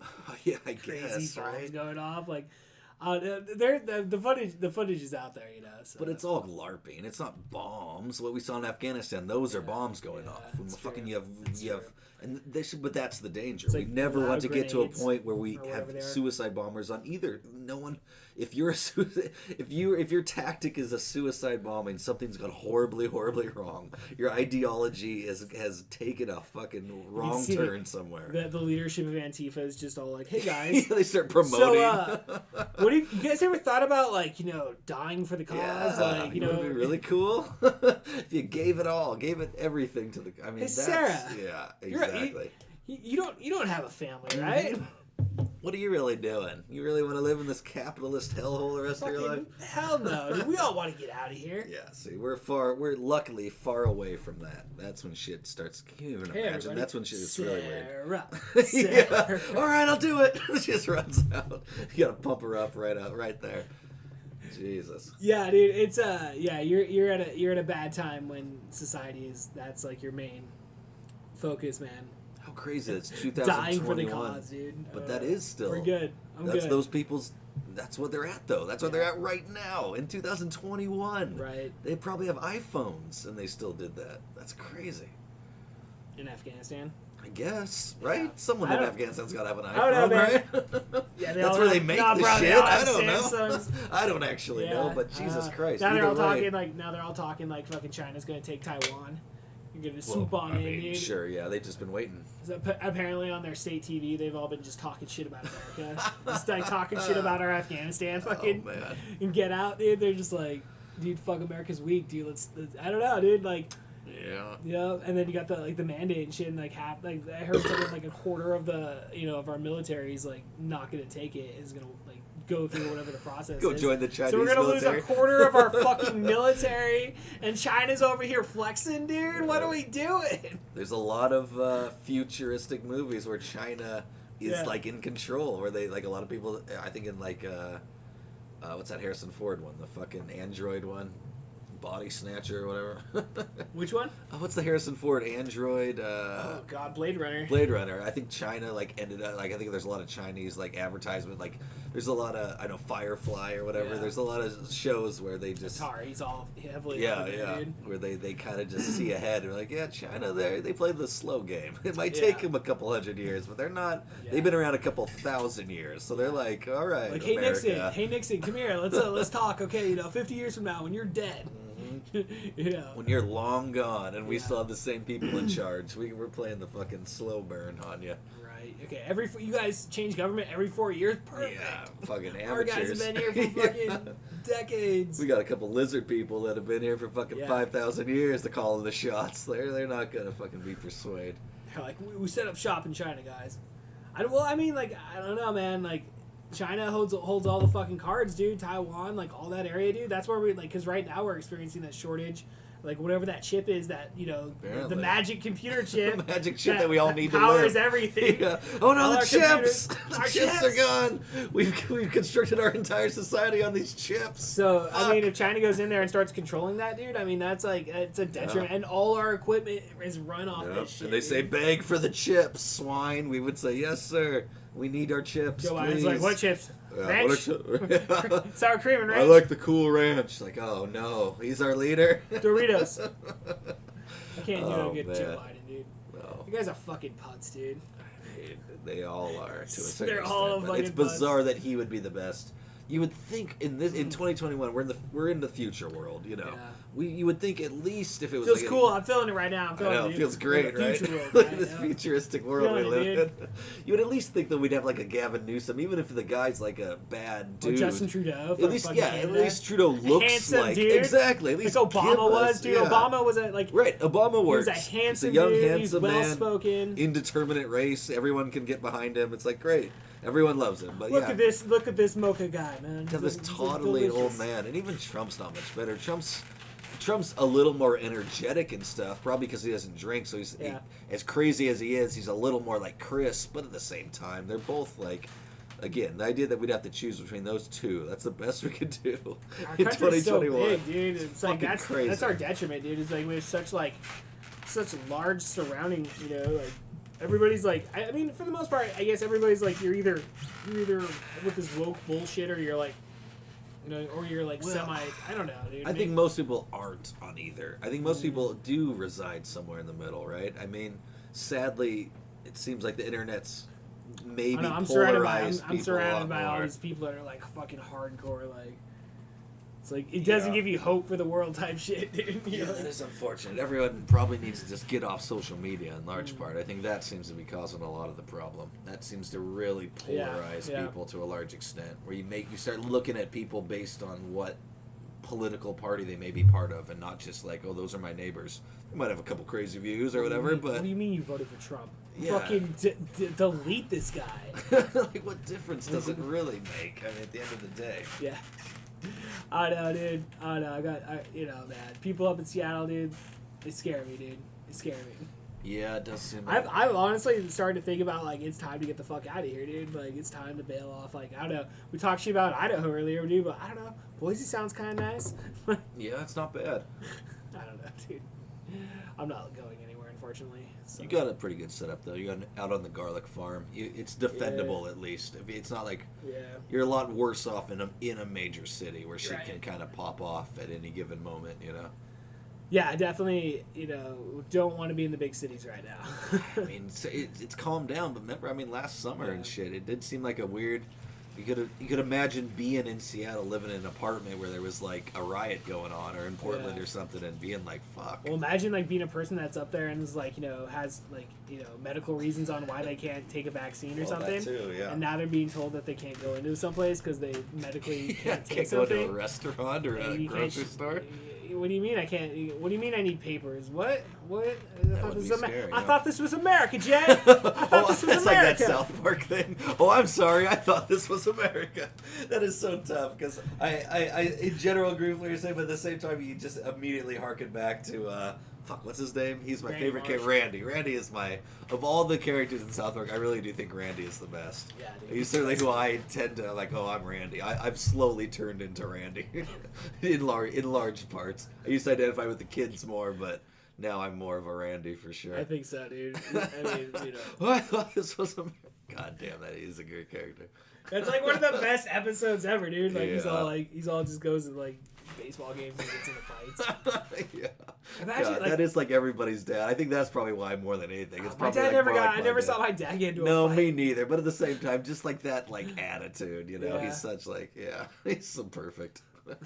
crazy bombs going off, like. The footage is out there, So. But it's all LARPing. It's not bombs. What we saw in Afghanistan, those are bombs going off. When fucking you have, and but that's the danger. We never want to get to a point where we have suicide bombers on either. No one. If your tactic is a suicide bombing, something's gone horribly, horribly wrong. Your ideology has taken a fucking wrong turn somewhere. The leadership of Antifa is just all like, "Hey guys," they start promoting. So, what do you guys ever thought about, like, dying for the cause? Yeah, like, would be really cool if you gave it everything to the. I mean, hey, Sarah. Yeah, exactly. You don't have a family, right? What are you really doing? You really want to live in this capitalist hellhole the rest of your life? Hell no. Dude, we all want to get out of here. Yeah, see, we're luckily far away from that. That's when shit starts. Can you even imagine? Everybody. That's when shit is really weird. Sarah. Yeah. All right, I'll do it. It just runs out. You gotta pump her up right there. Jesus. Yeah, dude. It's you're at a bad time when society that's like your main focus, man. How crazy it's 2021. Dying for the cause, dude. But that is still. We're good. That's those people's. That's what they're at, though. That's what they're at right now in 2021. Right. They probably have iPhones, and they still did that. That's crazy. In Afghanistan. I guess, right? Someone in Afghanistan's got to have an iPhone, I don't know, right? Yeah, that's where they make the shit. I don't know. I don't actually know, but Jesus Jesus Christ. Now they're all talking like fucking China's gonna take Taiwan. You're gonna swoop on in, dude. Sure, yeah, they've just been waiting. So apparently on their state TV, they've all been just talking shit about America. Just like talking shit about our Afghanistan fucking and get out, dude. They're just like, dude, fuck, America's weak, dude. Let's I don't know, dude. Like, yeah. And then you got the mandate and shit, and like I heard something like a quarter of the of our military is like not gonna take it, is gonna like go through whatever the process Go is. join the Chinese So we're gonna military. lose a quarter of our fucking military, and China's over here flexing, dude. What are we doing? There's a lot of futuristic movies where China is like in control, where they like a lot of people. I think in like what's that Harrison Ford one, the fucking android one, Body Snatcher or whatever. Which one? What's the Harrison Ford android? Oh God, Blade Runner. Blade Runner. I think China like ended up like I think there's a lot of Chinese like advertisement like there's a lot of Firefly or whatever. Yeah. There's a lot of shows where they just Atari's all heavily dude. Where they kind of just see ahead. They're like, yeah, China they play the slow game. It might take them a couple hundred years, but they're not. Yeah. They've been around a couple thousand years, so they're like, all right, like America. Hey Nixon, come here. Let's talk. Okay, 50 years from now when you're dead. When you're long gone and we still have the same people in charge, we're playing the fucking slow burn on you. Right. Okay. You guys change government every 4 years. Perfect. Yeah. Fucking amateurs. Our guys have been here for fucking decades. We got a couple lizard people that have been here for fucking 5,000 years to call the shots. They're not gonna fucking be persuaded. They're like, we set up shop in China, guys. I don't know, man. Like, China holds all the fucking cards, dude. Taiwan, like all that area, dude. That's where we because right now we're experiencing that shortage like whatever that chip is, that the Apparently. magic computer chip, The magic chip that we all need to powers live. everything. Yeah. Oh no, All the our chips! computers- The our chips are gone. We've constructed our entire society on these chips. So Fuck. I mean, if China goes in there and starts controlling that, dude, I mean that's like it's a detriment, and all our equipment is run off Yep. this shit. And they say dude. beg for the chips, swine. We would say yes, sir. We need our chips. Joe please. Biden's like, what chips? Yeah, Ranch? what are Sour cream and ranch? I like the Cool Ranch. Like, oh no, he's our leader. Doritos. I can't do Oh, a good man. Joe Biden, dude. No, You guys are fucking putts, dude. they all are to a certain They're extent. all but fucking it's bizarre that he would be the best. You would think in 2021 we're in the future world. Yeah. You would think at least if it was Feels like cool. I'm feeling it right now. I'm I feeling know, it, it dude. feels We're in great, the right? future world, Look right? at this Yeah. futuristic world we Feeling it, live in. You would at least think that we'd have like a Gavin Newsom, even if the guy's like a bad Or dude. Justin Trudeau. At from least, fucking yeah, Canada. at least Trudeau looks handsome like dude. exactly. At Like least Obama give was, us- dude. yeah. Obama was like Right, Obama he works. was a handsome He's a young, dude. He's handsome well man. spoken. Indeterminate race. Everyone can get behind him. It's like great. Everyone loves him. But Look yeah, at this! Look at this mocha guy, man. have this He's totally old delicious. man, and even Trump's not much better. Trump's a little more energetic and stuff, probably because he doesn't drink. So he's Yeah. as crazy as he is, he's a little more like crisp. But at the same time, they're both like. Again, the idea that we'd have to choose between those two—that's the best we could do Our in country's so 2021. big, dude. It's like Fucking crazy. that's our detriment, dude. It's like we have such large surrounding, like everybody's like. I mean, for the most part, I guess everybody's like you're either with this woke bullshit or you're like, or you're like Well, semi. I don't know, dude. I think most people aren't on either. I think most people do reside somewhere in the middle, right? I mean, sadly, it seems like the internet's maybe I know, I'm surrounded by polarized I'm people a surrounded lot by all more. these people that are like fucking hardcore, like. It's like it doesn't Yeah. give you hope for the world type shit, dude. Yeah, that is unfortunate. Everyone probably needs to just get off social media in large part. I think that seems to be causing a lot of the problem. That seems to really polarize Yeah. people to a large extent, where you start looking at people based on what political party they may be part of, and not just like, oh, those are my neighbors. They might have a couple crazy views or whatever, but What do you mean you voted for Trump? Yeah. Fucking delete this guy. like, what difference does it really make? I mean, at the end of the day. Yeah. I know, dude. I know. Man. People up in Seattle, dude, they scare me, dude. They scare me. Yeah, it does seem. I've honestly started to think about, like, it's time to get the fuck out of here, dude. Like, it's time to bail off. Like, I don't know. We talked shit about Idaho earlier, dude, but I don't know. Boise sounds kind of nice. Yeah, it's not bad. I don't know, dude. I'm not going anywhere, unfortunately. So. You got a pretty good setup though. You got out on the garlic farm. It's defendable at least. It's not like Yeah. you're a lot worse off in a major city where shit Right. can kind of pop off at any given moment. Yeah, I definitely, don't want to be in the big cities right now. I mean, it's calmed down. But remember, I mean, last summer and shit, it did seem like a weird. You could imagine being in Seattle, living in an apartment where there was like a riot going on, or in Portland Yeah. or something, and being like, "Fuck." Well, imagine like being a person that's up there and is like, has like, medical reasons on why they can't take a vaccine or Well, that something. too, yeah. And now they're being told that they can't go into someplace because they medically Yeah, can't take can't go to a something. restaurant or a And you can't grocery store. What do you mean I can't? What do you mean I need papers? What? I thought would this be was scary, I yeah. thought this was America, Jay. I thought this was that's America. like that South Park thing. Oh, I'm sorry. I thought this was America. That is so tough because I in general agree with what you're saying, but at the same time, you just immediately harken back to what's his name? He's my Randy favorite character, Marsh. Randy. Randy is of all the characters in South Park, I really do think Randy is the best. Yeah, dude. He's certainly who I tend to like. Oh, I'm Randy. I've slowly turned into Randy in large parts. I used to identify with the kids more, but now I'm more of a Randy for sure. I think so, dude. I mean, Oh, I thought this was a. God damn, that is a great character. That's like one of the best episodes ever, dude. Like Yeah. he's all just goes to like baseball games and gets into fights. Yeah. Imagine, God, like- that is like everybody's dad. I think that's probably why more than anything. It's My probably dad like never more got. like I never dad. saw my dad get into No, a fight. me neither. But at the same time, just like that, like attitude. Yeah. He's such like he's so perfect.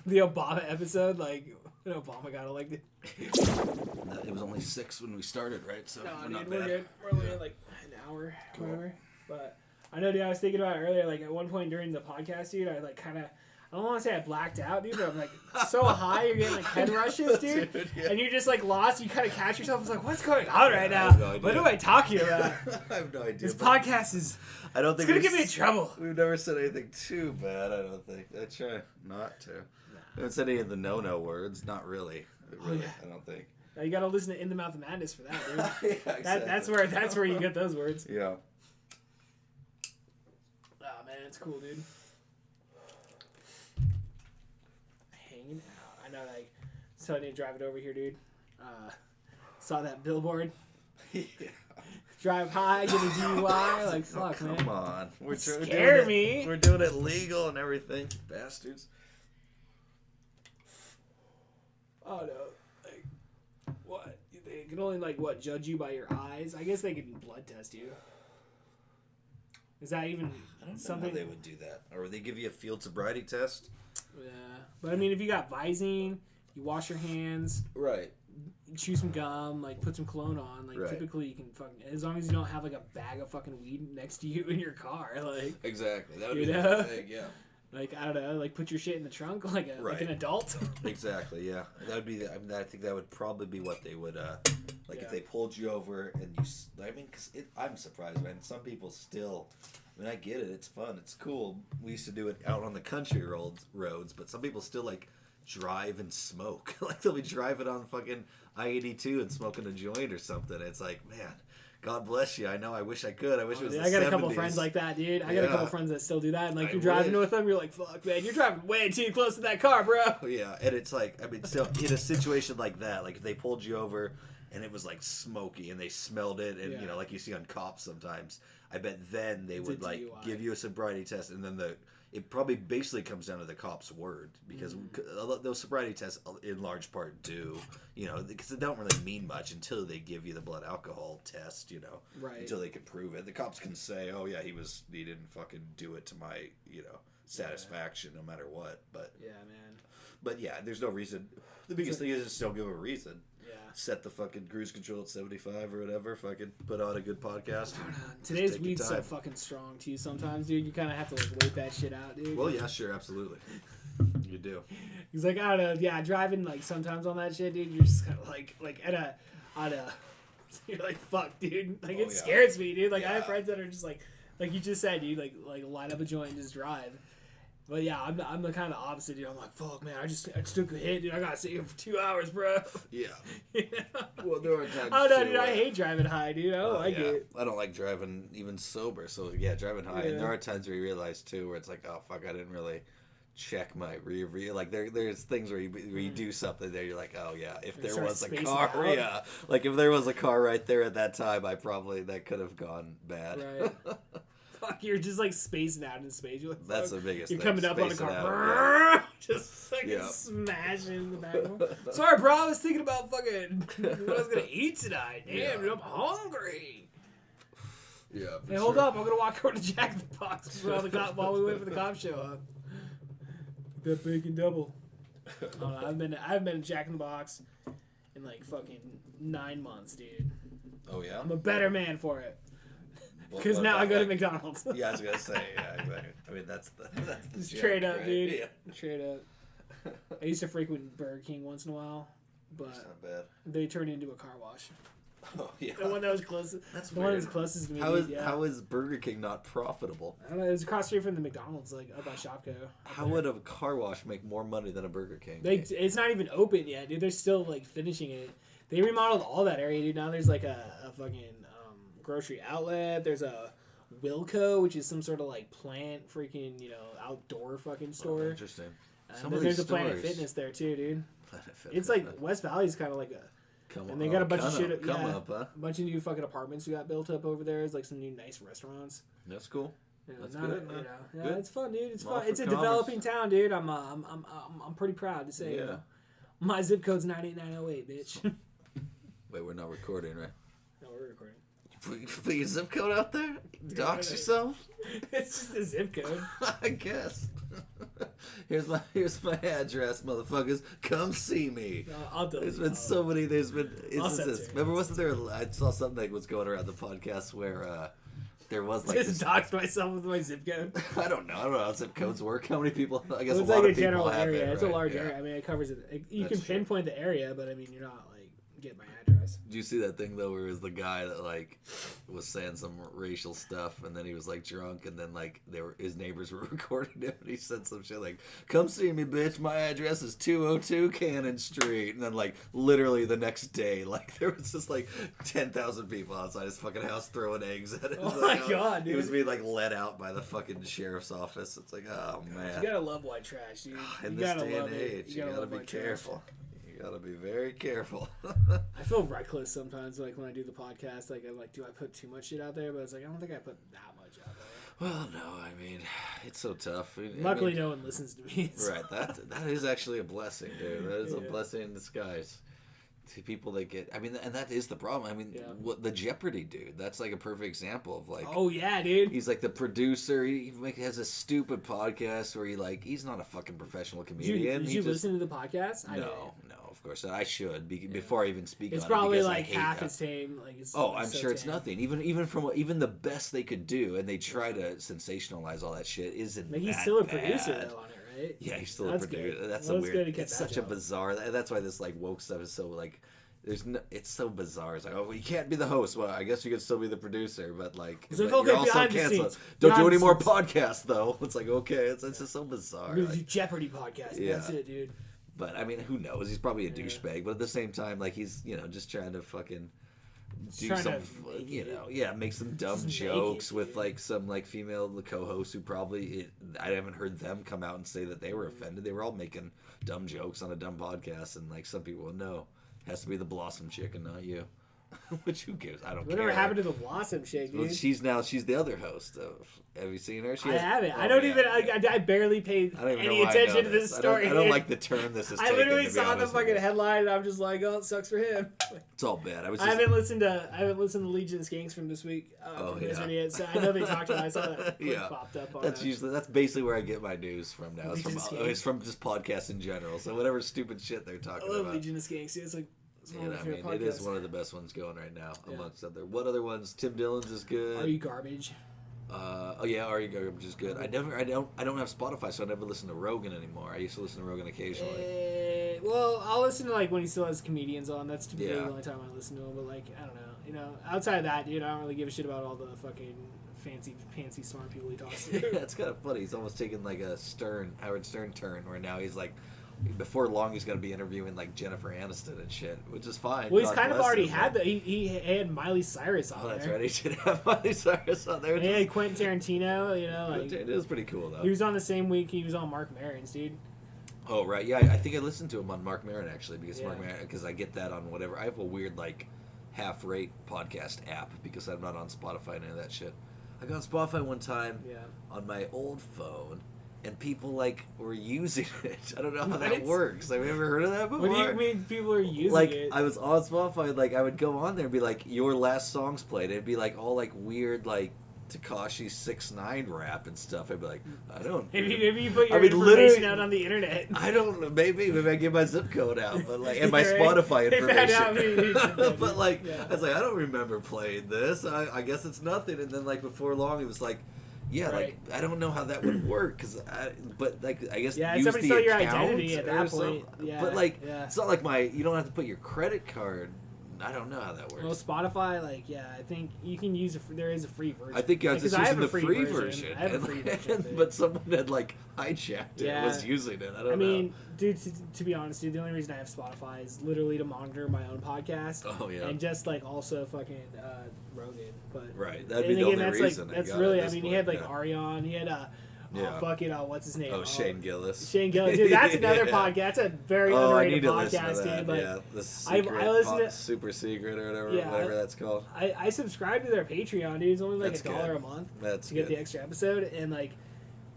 The Obama episode, like when Obama got elected. It was only 6 when we started, right? So No, we're dude, not we're bad. good. We're only at like an hour, whatever. But I know, dude. I was thinking about it earlier. Like at one point during the podcast, dude, I like kind of. I don't want to say I blacked out, dude, but I'm like so high, you're getting like head rushes, dude, Dude, and you're just like lost. You kind of catch yourself. It's like, what's going on right I now? have no idea. What am I talking about? I have no idea. This but podcast is. I don't It's think gonna we've get me in trouble. We've never said anything too bad. I don't think. I try not to. We haven't said any of the no words. Not really. Really, yeah. I don't think. Now you gotta listen to In the Mouth of Madness for that, dude. Yeah, exactly. That's where you get those words. Yeah. Oh man, it's cool, dude. Hanging out. I know, like, so I need to drive it over here, dude. Saw that billboard. Yeah. Drive high, get a DUI. Like, fuck, man. Come on. Scare me. We're doing it legal and everything. Bastards. Oh no. Like, what? They can only, like, what, judge you by your eyes? I guess they can blood test you. Is that even I don't something? know how they would do that. Or they give you a field sobriety test. Yeah. But I mean, if you got Visine, you wash your hands, Right. chew some gum, like put some cologne on, like Right. typically you can fucking, as long as you don't have like a bag of fucking weed next to you in your car, like, Exactly. That would You be know? the thing, yeah. like I don't know, like put your shit in the trunk like a like an Right. adult. Exactly, yeah. That would be. I mean, I think that would probably be what they would. Like Yeah. if they pulled you over and you. I mean, because I'm surprised, man. Some people still. I mean, I get it. It's fun. It's cool. We used to do it out on the country roads, but some people still like drive and smoke. Like they'll be driving on fucking I-82 and smoking a joint or something. It's like, man, God bless you. I know. I wish I could. I wish it was. Dude, The I got 70s. a couple friends like that, dude. I got a couple Yeah. friends that still do that, and like I you're driving wish. with them, you're like, fuck, man, you're driving way too close to that car, bro. Oh, yeah, and it's like, I mean, so in a situation like that, like if they pulled you over and it was like smoky and they smelled it, and Yeah. you know, like you see on cops sometimes, I bet then they It's a would like DUI. give you a sobriety test, and then it probably basically comes down to the cop's word, because those sobriety tests in large part do, you know, because they don't really mean much until they give you the blood alcohol test, you know, Right. until they can prove it. The cops can say, oh yeah, he didn't fucking do it to my, you know, satisfaction no matter what, Yeah, man. but yeah, there's no reason. The biggest thing is just don't give them a reason. Yeah. Set the fucking cruise control at 75 or whatever. Fucking put on a good podcast. Today's take your weed's so time. fucking strong too. Sometimes, dude, you kind of have to like wait that shit out, dude. Well, yeah, sure, absolutely. You do. He's like, I don't know, yeah, driving like sometimes on that shit, dude. You're just kind of like at a, you're like, fuck, dude. Like it yeah. scares me, dude. Like I have Yeah. friends that are just like you just said, dude. Like light up a joint and just drive. But yeah, I'm the kind of opposite, dude. I'm like, fuck, man, I just took a hit, dude. I gotta sit here for 2 hours, bro. Yeah. Yeah. Well, there are times. Oh no, too, dude, I hate driving high, dude. I don't like yeah. it. I don't like driving even sober. So yeah, driving high. Yeah. And there are times where you realize too, where it's like, oh fuck, I didn't really check my rear view. Like there's things where you do something there, you're like, oh yeah, if there start was a spacing car, out. yeah, like if there was a car right there at that time, that could have gone bad. Right. Fuck, you're just like spacing out in space. You're like, That's fuck. the biggest You're thing, coming up on a spacing car, out, just fucking Yeah. smashing the back. Sorry, bro. I was thinking about fucking what I was gonna eat tonight. Damn, Yeah. dude, I'm hungry. Yeah. Hey, hold up. I'm gonna walk over to Jack in the Box while we wait for the cop show up. That bacon double. I haven't been to Jack in the Box in like fucking 9 months, dude. Oh yeah. I'm a better man for it. Well, Because what now I about, go to like- McDonald's. Yeah, I was gonna say, yeah, exactly. I mean, that's the joke, Straight up, right? dude. Yeah. Straight up. I used to frequent Burger King once in a while, but It's not bad. they turned into a car wash. Oh yeah. The one that was closest. That's the one that was weird. closest to me. How is dude, yeah. how is Burger King not profitable? I don't know. It was across the street from the McDonald's, like up by Shopko. How would a car wash make more money than a Burger King? It's not even open yet, dude. They're still like finishing it. They remodeled all that area, dude. Now there's like a fucking grocery outlet. There's a Wilco, which is some sort of like plant freaking outdoor fucking store. Interesting. And Some then of there's these a Planet stores- Fitness there too, dude. Planet Fitness. It's like West Valley's kind of like a. Come And they got a bunch of come shit. up, come yeah, up, huh? a bunch of new fucking apartments who got built up over there. It's like some new nice restaurants. That's cool. Yeah, That's not good, a- man. yeah, Good. it's fun, dude. It's All fun. for It's a commerce. developing town, dude. I'm pretty proud to say. Yeah. My zip code's 98908, bitch. Wait, we're not recording, right? No, we're recording. Put your zip code out there? Dox right. yourself? It's just a zip code. I guess. Here's my address, motherfuckers. Come see me. I'll delete There's been so many. There's been I'll instances. censor it. Remember, wasn't there? I saw something that was going around the podcast where there was like Just this, doxed myself with my zip code. I don't know how zip codes work. How many people? I guess It's a lot like a of people general have area. it. It's a right? large Yeah. area. I mean, it covers it. You That's can true. pinpoint the area, but I mean, you're not like get my address. Did you see that thing though, where it was the guy that like was saying some racial stuff, and then he was like drunk, and then like his neighbors were recording him, and he said some shit like, "Come see me, bitch. My address is 202 Cannon Street." And then like literally the next day, like there was just like 10,000 people outside his fucking house throwing eggs at him. Oh like, my god, dude! He was being like let out by the fucking sheriff's office. It's like, oh man. You gotta love white trash, dude. In You this gotta day and love it. age, you gotta be white careful. You gotta be very careful. I feel reckless sometimes, like when I do the podcast. Like I'm like, do I put too much shit out there? But it's like I don't think I put that much out there. Well, no, I mean, it's so tough. Luckily, no one listens to me. So. Right, that is actually a blessing, dude. That is a Yeah. blessing in disguise. To people that get, I mean, and that is the problem. I mean, Yeah. what the Jeopardy dude? That's like a perfect example of like. Oh yeah, dude. He's like the producer. He has a stupid podcast where he's not a fucking professional comedian. Did you listen to the podcast? No, of course not. I should before I even speak It's on probably it. It's like half as tame. Like it's Oh, like I'm so sure it's tame. nothing. Even the best they could do, and they try to sensationalize all that shit. Isn't Like he's that still a bad. producer though on it, right? Yeah, he's still That's a producer. good. That's Well, a it's weird. good to get It's that such a job. bizarre. That's why this like woke stuff is so like. It's so bizarre. It's like, oh, well, you can't be the host. Well, I guess you could still be the producer, but like, It's like, but okay, you're also behind the canceled. scenes. Don't Behind do any the more scenes. podcasts though. It's like, okay, it's just so bizarre. We're gonna Like, do Jeopardy podcast. Yeah. That's it, dude. but I mean, who knows? He's probably a douchebag, but at the same time, like he's just trying to fucking do trying some, to make some dumb Just make jokes it, with dude. like some like female co-hosts who probably I haven't heard them come out and say that they were offended. They were all making dumb jokes on a dumb podcast, and like some people know it has to be the Blossom chick and not you. Which who gives? I don't care. Whatever happened to the Blossom shake, dude? Well, she's the other host of. Have you seen her? I haven't. I Oh, don't yeah, even. yeah. I barely paid I don't even know any why I attention know to this this. story. I don't dude. like the turn this is I taken, literally to be saw the honest with fucking you. headline and I'm just like, oh, it sucks for him. It's all bad. I I haven't listened to Legion Skanks from this week. From this yeah. idiot. So I know they talked about it. I saw that clip Yeah. popped up on That's basically where I get my news from now. Legion It's from just podcasts in general. So whatever stupid shit they're talking I love about. Legion of Skanks. Dude. It's like it's one of my I favorite mean, it is podcasts. one of the best ones going right now Yeah. amongst other. What other ones? Tim Dillon's is good. Are You Garbage? Are You Garbage is good. I don't have Spotify, so I never listen to Rogan anymore. I used to listen to Rogan occasionally. Well, I'll listen to like when he still has comedians on. That's typically Yeah. the only time I listen to him. But like, I don't know. Outside of that, dude, I don't really give a shit about all the fucking fancy smart people he talks to. Yeah, it's kind of funny. He's almost taken like a Howard Stern turn, where now he's like, before long he's going to be interviewing like Jennifer Aniston and shit, which is fine. Well, he's God kind of bless already him, had but- he had Miley Cyrus on Oh, that's there. right. He did have Miley Cyrus on there. And he had Quentin Tarantino. Like It is pretty cool though. he was on the same week he was on Mark Maron's, dude. Oh right, yeah. I think I listened to him on Mark Maron actually because Yeah. because I get that on whatever. I have a weird like half-rate podcast app because I'm not on Spotify and any of that shit. I got on Spotify one time Yeah. on my old phone, and people like were using it. I don't know how What? that works. Have you ever heard of that before? What do you mean people are using Like it? I was on Spotify, like I would go on there and be like, your last song's played. It'd be like all like weird like Tekashi 6ix9ine rap and stuff. I'd be like, I don't. Maybe you put your I mean, information literally- out on the internet. I don't know. Maybe I give my zip code out, but like and my Right. Spotify They found out me, information. But like yeah. I was like, I don't remember playing this. I guess it's nothing. And then like before long, it was like. Yeah, Right. like I don't know how that would work but like I guess Yeah, use somebody the stole your account identity at or that something. point. Yeah, but like yeah. it's not like you don't have to put your credit card. I don't know how that works. Well, Spotify, I think you can use there is a free version. I think I was Because just using have the a free version. I have a free version. dude. But someone had like hijacked it Yeah. and was using it. I don't I mean, know. dude, to be honest, dude, the only reason I have Spotify is literally to monitor my own podcast. Oh, yeah. And just like also fucking Rogan, but Right, that'd be the only reason I That's got really. it I at mean, this he had point, like yeah. Arion. He had Yeah. fucking what's his name? Oh, Shane Gillis. Shane Gillis, dude. That's another Yeah. podcast. That's a very Oh, I underrated need to listen podcast, to that. dude. But Yeah, the I secret, listen to- super secret or whatever, Yeah, whatever that's called. I subscribe to their Patreon, dude. It's only like That's $1 good. a month That's to get good. the extra episode, and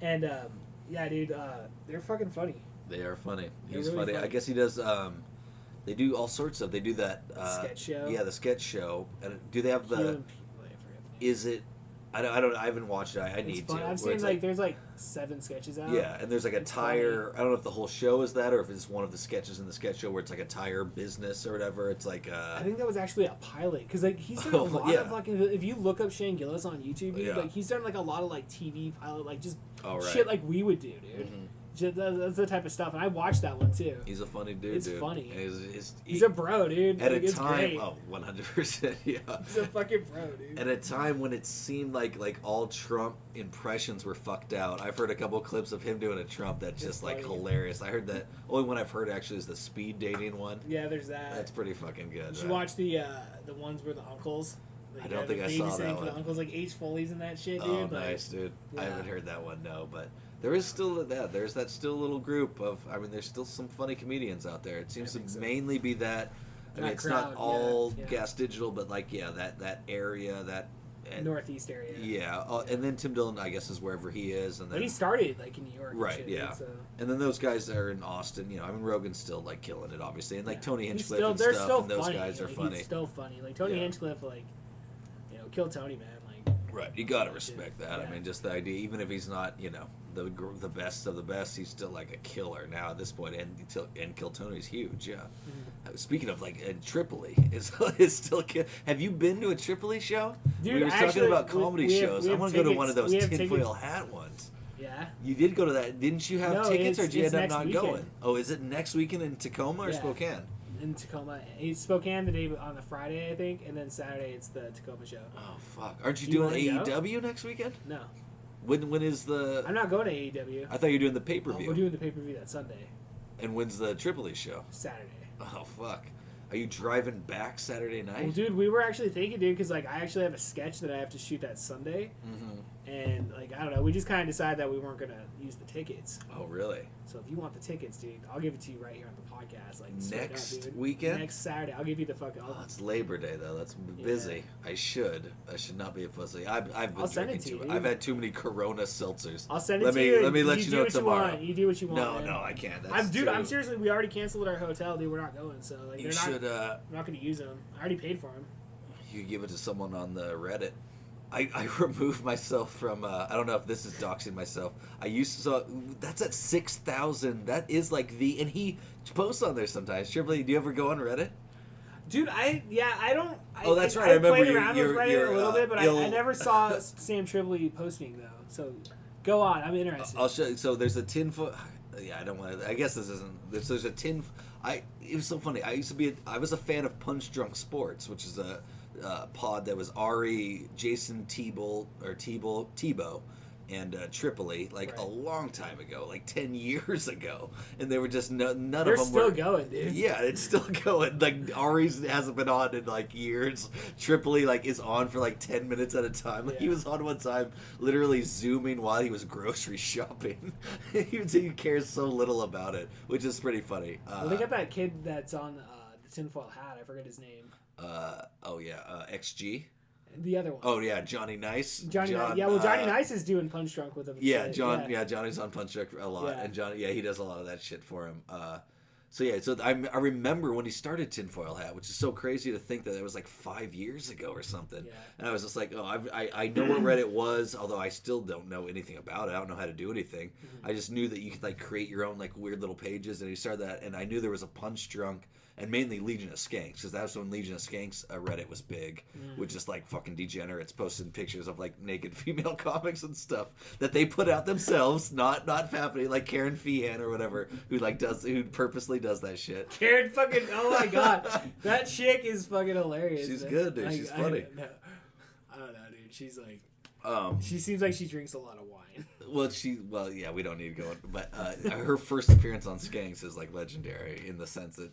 yeah, dude, they're fucking funny. They are funny. They're He's really funny. I funny. guess he does. They do all sorts of. They do that Sketch show? Yeah, the sketch show. And do they have the? Human people, I forget the name. Is it? I don't. I haven't watched it. I It's need fun. to. I've where seen it's like there's like 7 sketches out. Yeah, and there's like a It's tire. I don't know if the whole show is that, or if it's one of the sketches in the sketch show where it's like a tire business or whatever. It's like. I think that was actually a pilot because like he's done a Oh, lot yeah. of fucking. If you look up Shane Gillis on YouTube, dude, Yeah. like he's done like a lot of like TV pilot, like just Oh, right. shit like we would do, dude. Mhm. That's the type of stuff, and I watched that one too. He's a funny dude. It's dude. funny. He's a bro, dude. At like, a it's time, great. 100%, yeah. He's a fucking bro, dude. At a time when it seemed like all Trump impressions were fucked out. I've heard a couple clips of him doing a Trump that's just like hilarious. I heard that only one I've heard actually is the speed dating one. Yeah, there's that. That's pretty fucking good. Did you watch the ones where the uncles? I don't think I saw that one. The uncles like H. Foley's and that shit, dude. Oh, like, nice, dude. yeah. I haven't heard that one, no, but there is still that. There's that still little group of. I mean, there's still some funny comedians out there. It seems to mainly be that. I mean, it's not all Gas Digital, but like, that area, that Northeast area. Yeah, and then Tim Dillon, I guess, is wherever he is, and then but he started like in New York, right? and shit, yeah, so. And then those guys are in Austin. You know, I mean, Rogan's still like killing it, obviously, and like Tony Hinchcliffe still, and they're stuff. still And those funny. guys are like, funny. He's still funny. Like Tony Hinchcliffe, like kill Tony, man. Like right, you gotta respect that. Yeah. I mean, just the idea, even if he's not, the best of the best, he's still like a killer now at this point. And Kill Tony's huge. Yeah. Mm-hmm. Speaking of like, Tripoli is still. Have you been to a Tripoli show? Dude, we were talking about comedy we shows. I want to go to one of those tinfoil hat ones. Yeah. You did go to that. Didn't you have tickets, or did you end up not weekend. going? Oh, is it next weekend in Tacoma or Spokane? In Tacoma. It's Spokane the day on the Friday, I think, and then Saturday it's the Tacoma show. Oh, fuck. Aren't you Do you doing wanna AEW next weekend? No. When is the... I'm not going to AEW. I thought you were doing the pay-per-view. We're doing the pay-per-view that Sunday. And when's the Tripoli show? Saturday. Oh, fuck. Are you driving back Saturday night? Well, dude, we were actually thinking, dude, because, like, I actually have a sketch that I have to shoot that Sunday. Mm-hmm. And, like, I don't know. We just kind of decided that we weren't going to use the tickets. Oh, really? So if you want the tickets, dude, I'll give it to you right here on the podcast. Like Next up, weekend? Next Saturday. I'll give you the fucking... Oh, it's Labor Day, though. That's busy. I should not be a pussy. I've been drinking too much. I've had too many Corona seltzers. I'll send it to you. Let me let you know tomorrow. You do what you want. No, man. no, I can't. I'm seriously. We already canceled our hotel, dude. We're not going. So like, you should. We're not going to use them. I already paid for them. You give it to someone on the Reddit. I removed myself from. I don't know if this is doxing myself. I used to. So that's at 6,000. That is like and he posts on there sometimes. Tripoli, do you ever go on Reddit? Dude, I don't. Oh, that's right. I remember played around with Reddit a little bit, but I never saw Sam Tripoli posting though. So go on. I'm interested. I'll show you. So there's a tinfoil. Yeah, I don't want to. I guess this isn't. There's a tin. It was so funny. I was a fan of Punch Drunk Sports, which is a pod that was Ari, Jason Tebow, and Tripoli, like a long time ago, like 10 years ago, and they were just none of them They're still going, dude. Yeah, it's still going. Like Ari's hasn't been on in like years. Tripoli like is on for like 10 minutes at a time. Like, he was on one time, literally zooming while he was grocery shopping. he cares so little about it, which is pretty funny. Well, they got that kid that's on the tinfoil hat. I forget his name. XG. The other one. Oh yeah, Johnny Nice. Johnny Nice is doing Punch Drunk with him. Yeah, Johnny's on Punch Drunk a lot, and he does a lot of that shit for him. So I remember when he started Tinfoil Hat, which is so crazy to think that it was like 5 years ago or something. Yeah. And I was just like, I know where Reddit was, although I still don't know anything about it. I don't know how to do anything. Mm-hmm. I just knew that you could like create your own like weird little pages, and he started that, and I knew there was a Punch Drunk. And mainly Legion of Skanks, because that was when Legion of Skanks Reddit was big, with just like fucking degenerates posting pictures of like naked female comics and stuff that they put out themselves, not happening, like Karen Feehan or whatever, who purposely does that shit. Karen fucking, oh my god, that chick is fucking hilarious. She's good, dude. She's funny. I don't know, dude. She's like, she seems like she drinks a lot of wine. Well, yeah, we don't need to go. But her first appearance on Skanks is like legendary in the sense that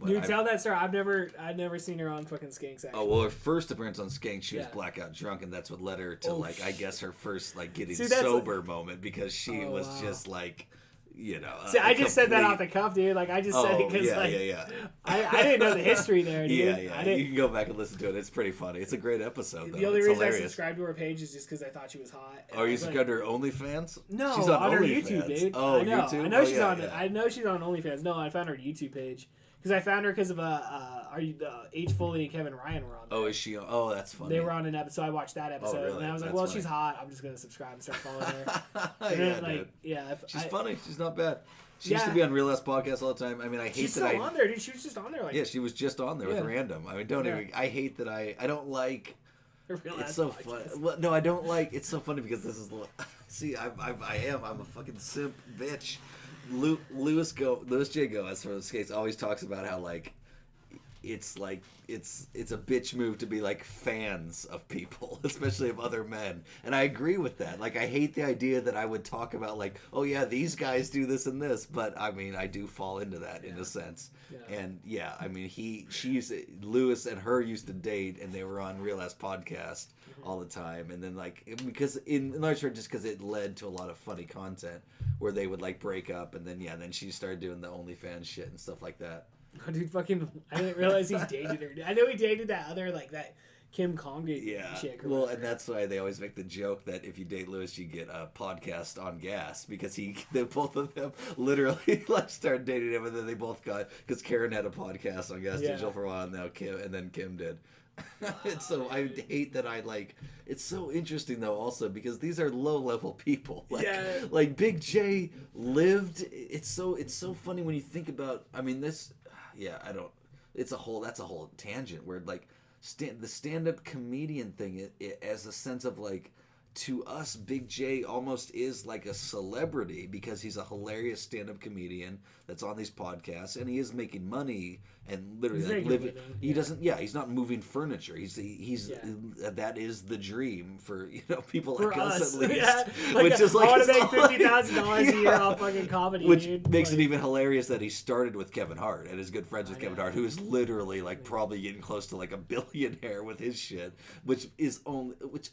Dude, tell that story. I've never seen her on fucking Skanks. Actually. Oh well, her first appearance on Skanks, she was blackout drunk, and that's what led her to I guess her first like getting sober moment, because she was just like. See, I just said that off the cuff, dude. Like I just said it because I didn't know the history there, dude. Yeah. You can go back and listen to it. It's pretty funny. It's a great episode. Though. The only reason I subscribed to her page is just because I thought she was hot. Oh, you subscribed to her OnlyFans? No, she's on her YouTube, dude. Oh, I know. YouTube. I know she's on. I know she's on OnlyFans. No, I found her YouTube page. Because I found her because of H. Foley and Kevin Ryan were on there. Oh, is she? Oh, that's funny. They were on an episode. I watched that episode, really? and I was like, That's "Well, funny. she's hot. I'm just gonna subscribe and start following her." She's funny. She's not bad. She used to be on Real Ass Podcast all the time. I mean, I hate she's that still on there, dude. She was just on there. She was just on there with random. I mean, I hate that I don't like. It's so fun. Well, no, I don't like. It's so funny because this is. See, I'm a fucking simp bitch. Louis J. Goaz from the Skates always talks about how like it's a bitch move to be like fans of people, especially of other men. And I agree with that. Like I hate the idea that I would talk about like, oh yeah, these guys do this and this, but I mean I do fall into that in a sense. Yeah. And yeah, I mean Louis and her used to date and they were on Real Ass Podcast all the time, and then like because in large part just because it led to a lot of funny content where they would like break up, and then she started doing the OnlyFans shit and stuff like that. Oh, dude, fucking! I didn't realize he dated her. I know he dated that other like that Kim Kong chick. Or well, and that's why they always make the joke that if you date Louis, you get a podcast on gas because both of them literally like started dating him, and then they both got because Karen had a podcast on Gas Digital for a while, and now Kim did. And so I hate that I like. It's so interesting though, also because these are low level people. Like Big J lived. It's so funny when you think about. I mean this. Yeah, I don't. That's a whole tangent where like the stand-up comedian thing it as a sense of like to us Big J almost is like a celebrity because he's a hilarious stand-up comedian that's on these podcasts and he is making money and literally like living. He doesn't. Yeah, he's not moving furniture. He's that is the dream for people like us at least. Yeah. Which is like I want to make $50,000 a year off fucking comedy. Which makes it even hilarious that he started with Kevin Hart and is good friends with Kevin Hart, who is literally like probably getting close to like a billionaire with his shit, which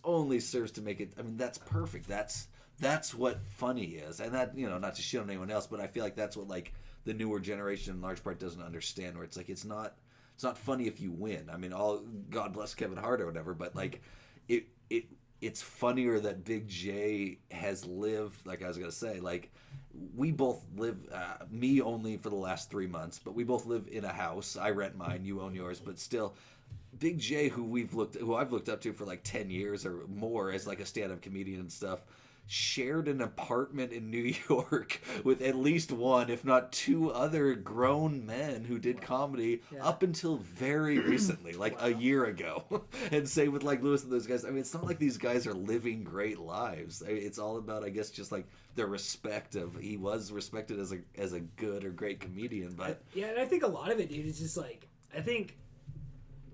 only serves to make it. I mean, that's perfect. That's what funny is, and that not to shit on anyone else, but I feel like that's what like the newer generation in large part doesn't understand. Where it's like it's not funny if you win. I mean, God bless Kevin Hart or whatever, but like it's funnier that Big J has lived. Like I was gonna say, like we both live. Me only for the last 3 months, but we both live in a house. I rent mine, you own yours, but still. Big J, who I've looked up to for like 10 years or more as like a stand-up comedian and stuff, shared an apartment in New York with at least one, if not two other grown men who did comedy up until very recently, like a year ago. And same with like Louis and those guys. I mean, it's not like these guys are living great lives. It's all about, I guess, just like the respect of he was respected as a good or great comedian. But yeah, and I think a lot of it, dude, is just like I think.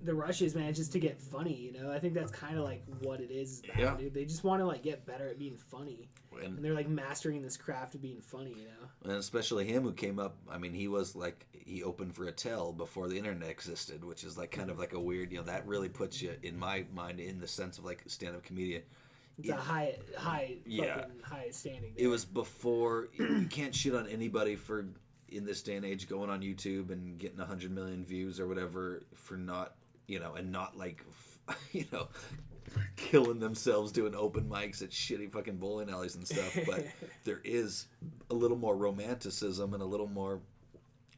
The rush is, man, just to get funny, I think that's kind of like what it is now, dude. They just want to like get better at being funny, and they're like mastering this craft of being funny, And especially him who came up. I mean, he was like he opened for Attell before the internet existed, which is like kind of like a weird, that really puts you in my mind in the sense of like stand-up comedian. It's a high standing. There. It was before you can't shit on anybody for in this day and age going on YouTube and getting 100 million views or whatever for not. And not like, killing themselves doing open mics at shitty fucking bowling alleys and stuff. But there is a little more romanticism and a little more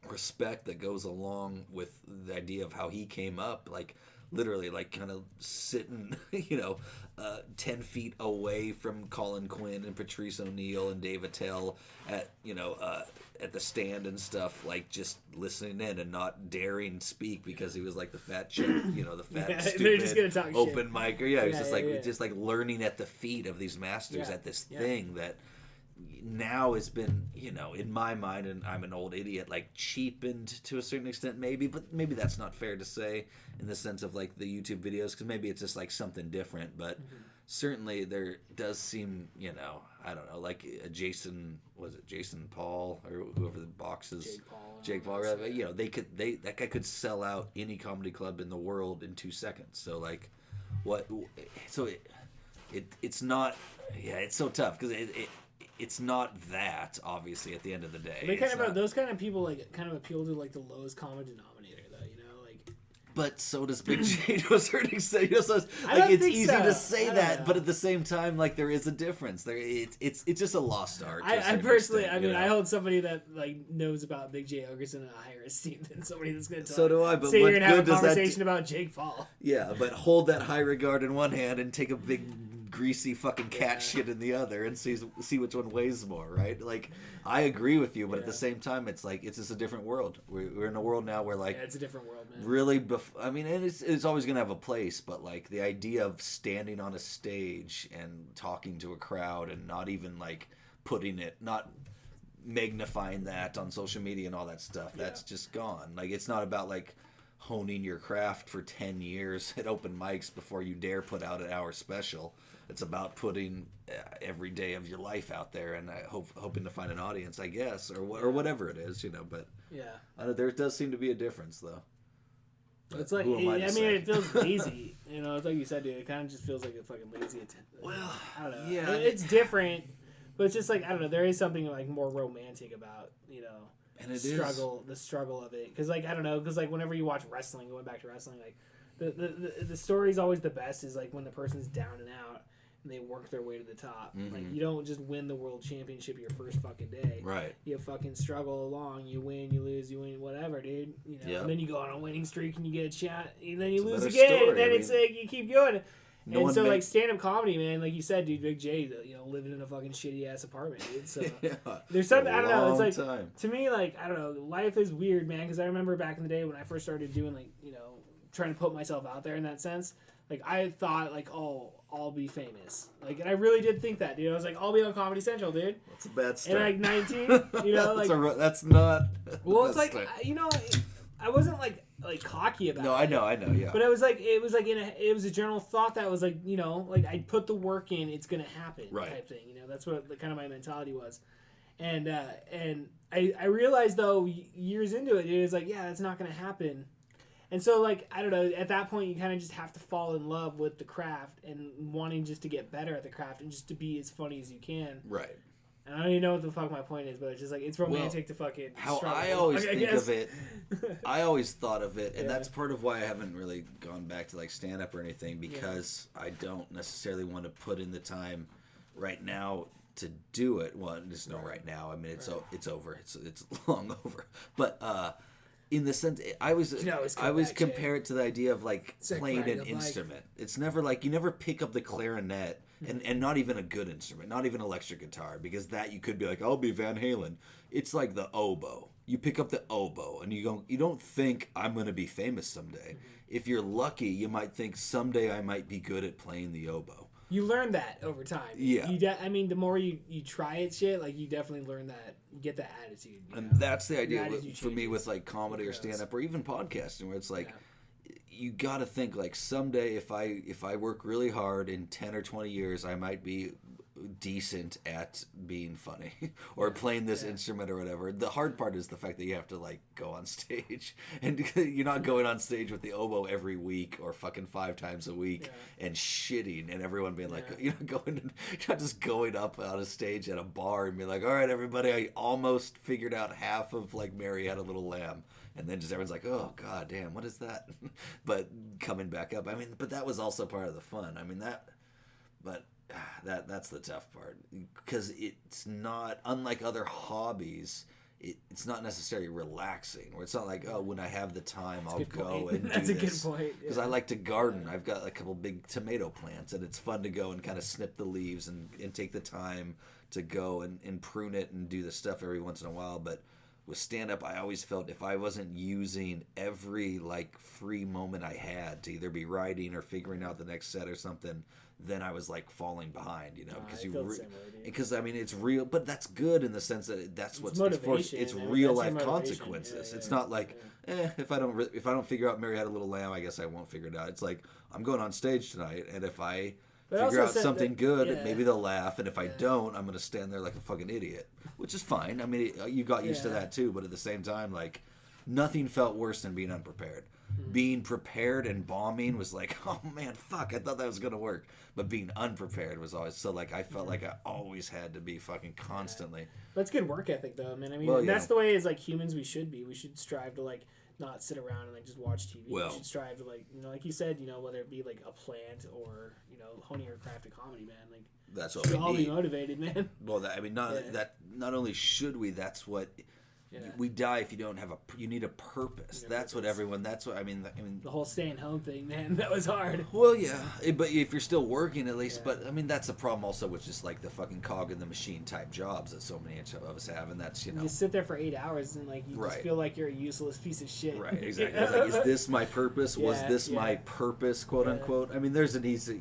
respect that goes along with the idea of how he came up. Like, literally, like, kind of sitting, 10 feet away from Colin Quinn and Patrice O'Neill and Dave Attell at the stand and stuff, like just listening in and not daring speak because he was like the fat chick, the fat stupid just gonna talk open shit. mic. Or he was just like learning at the feet of these masters at this thing that now has been, in my mind, and I'm an old idiot, like cheapened to a certain extent maybe, but maybe that's not fair to say in the sense of like the YouTube videos because maybe it's just like something different, but certainly there does seem, I don't know, like Jason Paul or whoever the box is, Jake Paul, right? That guy could sell out any comedy club in the world in 2 seconds. So like, it's not, it's so tough because it's not that obviously at the end of the day. Those kind of people like kind of appeal to like the lowest common denominator though, like. But so does Big J to a certain extent. So it's easy to say that, but at the same time, like there is a difference. It's just a lost art. I personally, extent, I hold somebody that like knows about Big J Okerson in a higher esteem than somebody that's going to. So do I. But sit here and have a conversation about Jake Paul. Yeah, but hold that high regard in one hand and take a big greasy fucking cat shit in the other and see which one weighs more, right? Like, I agree with you, but at the same time, it's like it's just a different world. We're in a world now where like it's a different world, man. Really, I mean, it's always gonna have a place, but like the idea of standing on a stage and talking to a crowd and not even like not magnifying that on social media and all that stuff, that's just gone. Like, it's not about like honing your craft for 10 years at open mics before you dare put out an hour special. It's about putting every day of your life out there and hoping to find an audience, I guess, or whatever it is, you know. But there does seem to be a difference, though. But it's like, it feels lazy. You know, it's like you said, dude. It kind of just feels like a fucking lazy attempt. Well, I don't know. Yeah, it's different, but it's just like, I don't know. There is something like more romantic about, you know, and the struggle of it. Because like, I don't know. Because like whenever you watch wrestling, going back to wrestling, like the story's always the best is like when the person's down and out and they work their way to the top. Mm-hmm. Like, you don't just win the world championship your first fucking day. Right. You fucking struggle along. You win, you lose, you win, whatever, dude. You know, and then you go on a winning streak and you get a shot, and then you lose again, story. and then it's like you keep going. And so, like, stand-up comedy, man, like you said, dude, Big J, you know, living in a fucking shitty-ass apartment, dude. So there's something, I don't know, it's like, to me, like, I don't know, life is weird, man, because I remember back in the day when I first started doing, like, you know, trying to put myself out there in that sense, like, I thought, like, oh, I'll be famous. Like, and I really did think that, dude. I was like, I'll be on Comedy Central, dude. That's a bad start. And, like, 19, you know, like... that's not... Well, it's like, you know, I wasn't, like cocky about it. No, I know, yeah. But it was like it was a general thought that was like, you know, like I put the work in, it's gonna happen, type thing. You know, that's what kind of my mentality was, and I realized though years into it, it was like, yeah, it's not gonna happen, and so like I don't know, at that point you kind of just have to fall in love with the craft and wanting just to get better at the craft and just to be as funny as you can, right. And I don't even know what the fuck my point is, but it's just like, it's romantic to fucking how struggle. I always think of it, I always thought of it, and that's part of why I haven't really gone back to like stand up or anything, because I don't necessarily want to put in the time right now to do it. Well, there's no right now. I mean, it's over. It's long over. But in the sense, I always compare it to the idea of like playing an instrument. It's never like you never pick up the clarinet. And not even a good instrument, not even electric guitar, because that you could be like, I'll be Van Halen. It's like the oboe. You pick up the oboe and you don't think I'm going to be famous someday. If you're lucky, you might think someday I might be good at playing the oboe. You learn that over time. Yeah. I mean, the more you try it shit, like you definitely learn that. You get that attitude. And that's the idea for me with like comedy or stand-up or even podcasting, where it's like, you got to think like someday if I work really hard in 10 or 20 years, I might be decent at being funny or playing this instrument or whatever. The hard part is the fact that you have to like go on stage, and you're not going on stage with the oboe every week or fucking 5 times a week and shitting and everyone being like, you're not just going up on a stage at a bar and being like, all right, everybody, I almost figured out half of like Mary Had a Little Lamb. And then just everyone's like, oh, god damn, what is that? But coming back up, I mean, but that was also part of the fun. I mean, that's the tough part. Because it's not, unlike other hobbies, it's not necessarily relaxing. Where it's not like, oh, when I have the time, I'll go and do this. That's a good point. Because I like to garden. I've got a couple big tomato plants, and it's fun to go and kind of snip the leaves and take the time to go and prune it and do the stuff every once in a while. But with stand-up, I always felt if I wasn't using every like free moment I had to either be writing or figuring out the next set or something, then I was like falling behind, you know, because I mean it's real, but that's good in the sense that that's what's it's real life consequences. It's not like if I don't figure out Mary Had a Little Lamb, I guess I won't figure it out. It's like I'm going on stage tonight, and if I figure out something good, maybe they'll laugh, and if I don't, I'm gonna stand there like a fucking idiot, which is fine. I mean, you got used to that too, but at the same time, like, nothing felt worse than being unprepared. Being prepared and bombing was like, oh man, fuck, I thought that was gonna work. But being unprepared was always so like I felt like I always had to be fucking constantly. That's good work ethic, though, man. I mean, that's the way as like humans we should be. We should strive to like not sit around and like just watch TV. We should strive to like, you know, like you said, you know, whether it be like a plant or, you know, honing your craft of comedy, man. Like that's what we all need. Be motivated, man. Well, not only should we, that's what we die if you don't have you need a purpose. That's what everyone. That's what I mean. The whole staying home thing, man, that was hard. Well, yeah, but if you're still working, at least. Yeah. But I mean, that's the problem also with just like the fucking cog in the machine type jobs that so many of us have, and that's you just sit there for 8 hours and like you just feel like you're a useless piece of shit. Right, exactly. It's like, is this my purpose? Was this my purpose, quote unquote? I mean, there's an easy,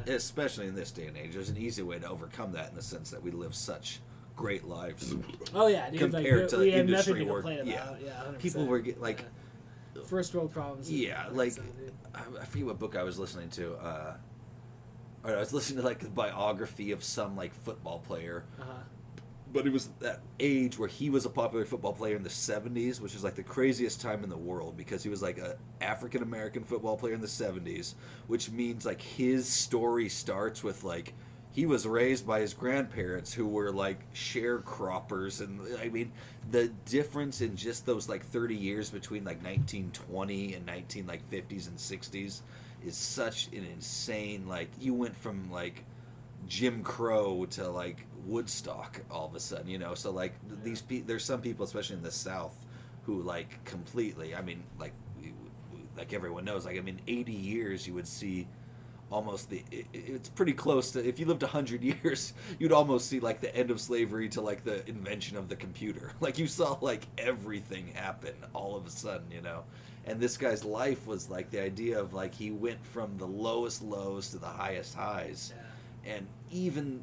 especially in this day and age, there's an easy way to overcome that in the sense that we live such great lives. Oh yeah, dude, compared to we have industry nothing to work. complain about. Yeah, 100%. People were first world problems. Yeah, like I forget what book I was listening to. I was listening to like a biography of some like football player. But it was that age where he was a popular football player in the 70s, which is like the craziest time in the world because he was like a African-American football player in the 70s, which means like his story starts with like he was raised by his grandparents who were like sharecroppers, and I mean the difference in just those like 30 years between like 1920 and 1950s and 60s is such an insane, like you went from like Jim Crow to like Woodstock all of a sudden, so like there's some people, especially in the South, who like completely, I mean like everyone knows, like I mean 80 years you would see almost it's pretty close to, if you lived 100 years you'd almost see like the end of slavery to like the invention of the computer. Like you saw like everything happen all of a sudden, and this guy's life was like the idea of like he went from the lowest lows to the highest highs. And even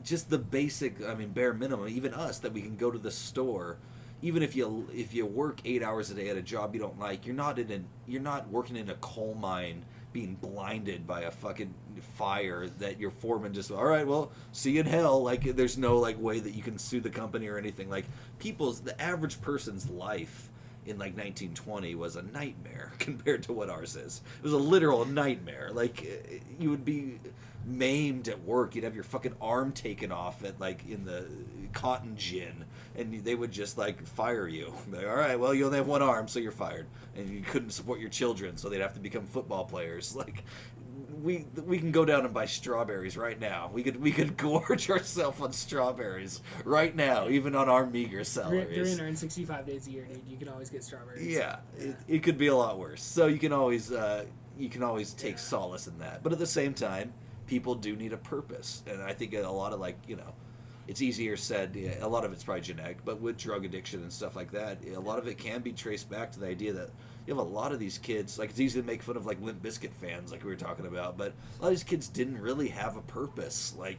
just the basic, I mean, bare minimum, even us, that we can go to the store, even if you work 8 hours a day at a job you don't like, you're not working in a coal mine being blinded by a fucking fire that your foreman just, all right, well, see you in hell. Like there's no like way that you can sue the company or anything. Like the average person's life in like 1920 was a nightmare compared to what ours is. It was a literal nightmare. Like you would be maimed at work. You'd have your fucking arm taken off at like in the cotton gin, and they would just like fire you. Like, all right, well, you only have one arm, so you're fired, and you couldn't support your children, so they'd have to become football players. Like we can go down and buy strawberries right now. We could gorge ourselves on strawberries right now, even on our meager salaries. 365 days a year, dude. You can always get strawberries. Yeah. It could be a lot worse. So you can always take solace in that. But at the same time, people do need a purpose, and I think a lot of it's easier said. A lot of it's probably genetic, but with drug addiction and stuff like that, a lot of it can be traced back to the idea that you have a lot of these kids, like it's easy to make fun of like Limp Bizkit fans, like we were talking about, but a lot of these kids didn't really have a purpose. Like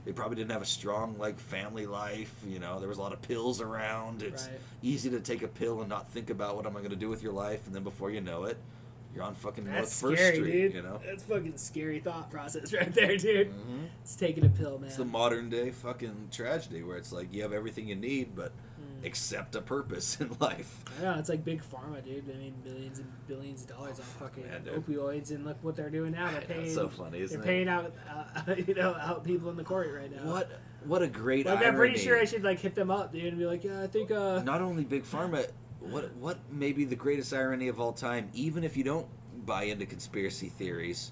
they probably didn't have a strong like family life. There was a lot of pills around. It's easy to take a pill and not think about what am I going to do with your life, and then before you know it, you're on fucking North First Street, dude. That's fucking scary thought process right there, dude. Mm-hmm. It's taking a pill, man. It's the modern day fucking tragedy where it's like you have everything you need, but accept a purpose in life. Yeah, it's like big pharma, dude. I mean, millions and billions of dollars on fucking opioids, and look what they're doing now. They're paying. That's so funny, isn't it? They're paying out, out people in the court right now. What a great irony. I'm pretty sure I should like hit them up, dude, and be like, yeah, I think. Not only big pharma. What may be the greatest irony of all time, even if you don't buy into conspiracy theories,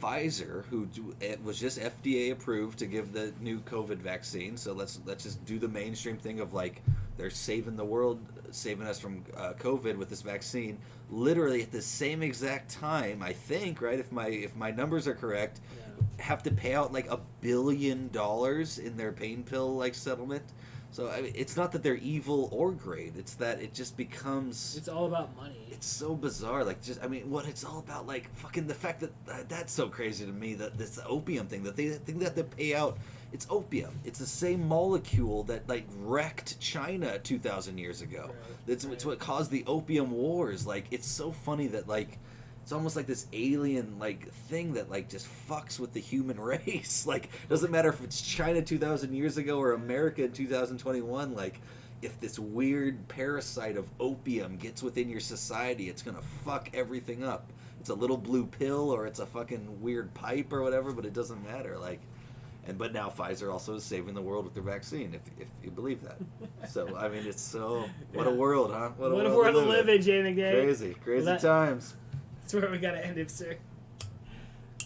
Pfizer, who was just FDA approved to give the new COVID vaccine, so let's just do the mainstream thing of like they're saving the world, saving us from COVID with this vaccine, literally at the same exact time, I think, right, if my numbers are correct, have to pay out like $1 billion in their pain pill like settlement. So I mean, it's not that they're evil or great. It's that it just becomes. It's all about money. It's so bizarre. Like, just I mean, what it's all about. Like, fucking the fact that that's so crazy to me. That this opium thing. That they think that they pay out. It's opium. It's the same molecule that like wrecked China 2,000 years ago. Right. It's what caused the opium wars. Like, it's so funny that like. It's almost like this alien like thing that like just fucks with the human race. Like doesn't matter if it's China 2,000 years ago or America in 2021. Like if this weird parasite of opium gets within your society, it's gonna fuck everything up. It's a little blue pill or it's a fucking weird pipe or whatever, but it doesn't matter. Like, but now Pfizer also is saving the world with their vaccine, if you believe that. So I mean, it's so what a world, huh? What a world to live in, Jay McNay. Crazy times. That's where we gotta end it, sir.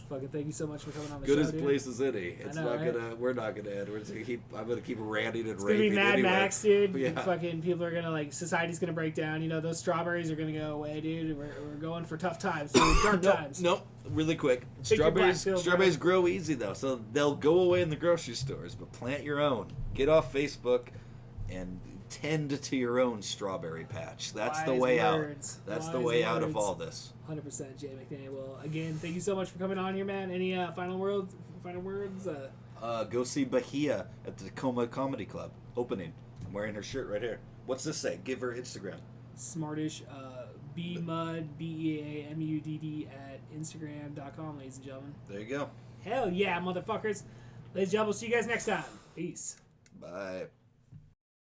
Fucking thank you so much for coming on the show, Good as dude. place as any. It's know, not right? gonna. We're not gonna end. I'm gonna keep ranting and It's gonna be raving Mad anyway. Max, dude. Yeah. Fucking people are gonna like. Society's gonna break down. You know, those strawberries are gonna go away, dude. We're going for tough times, dude. Dark times. Nope. Really quick. Take your black Strawberries pills, grow easy though, so they'll go away in the grocery stores. But plant your own. Get off Facebook, and tend to your own strawberry patch. That's the Wise way words. out. That's the Wise way out of words. all this. 100% Jay McNay. Well, again, thank you so much for coming on here, man. Any final words? Go see Bahia at the Tacoma Comedy Club opening. I'm wearing her shirt right here. What's this say? Give her Instagram. Smartish. BMUD, BEAMUDD at Instagram.com, ladies and gentlemen. There you go. Hell yeah, motherfuckers. Ladies and gentlemen, we'll see you guys next time. Peace. Bye.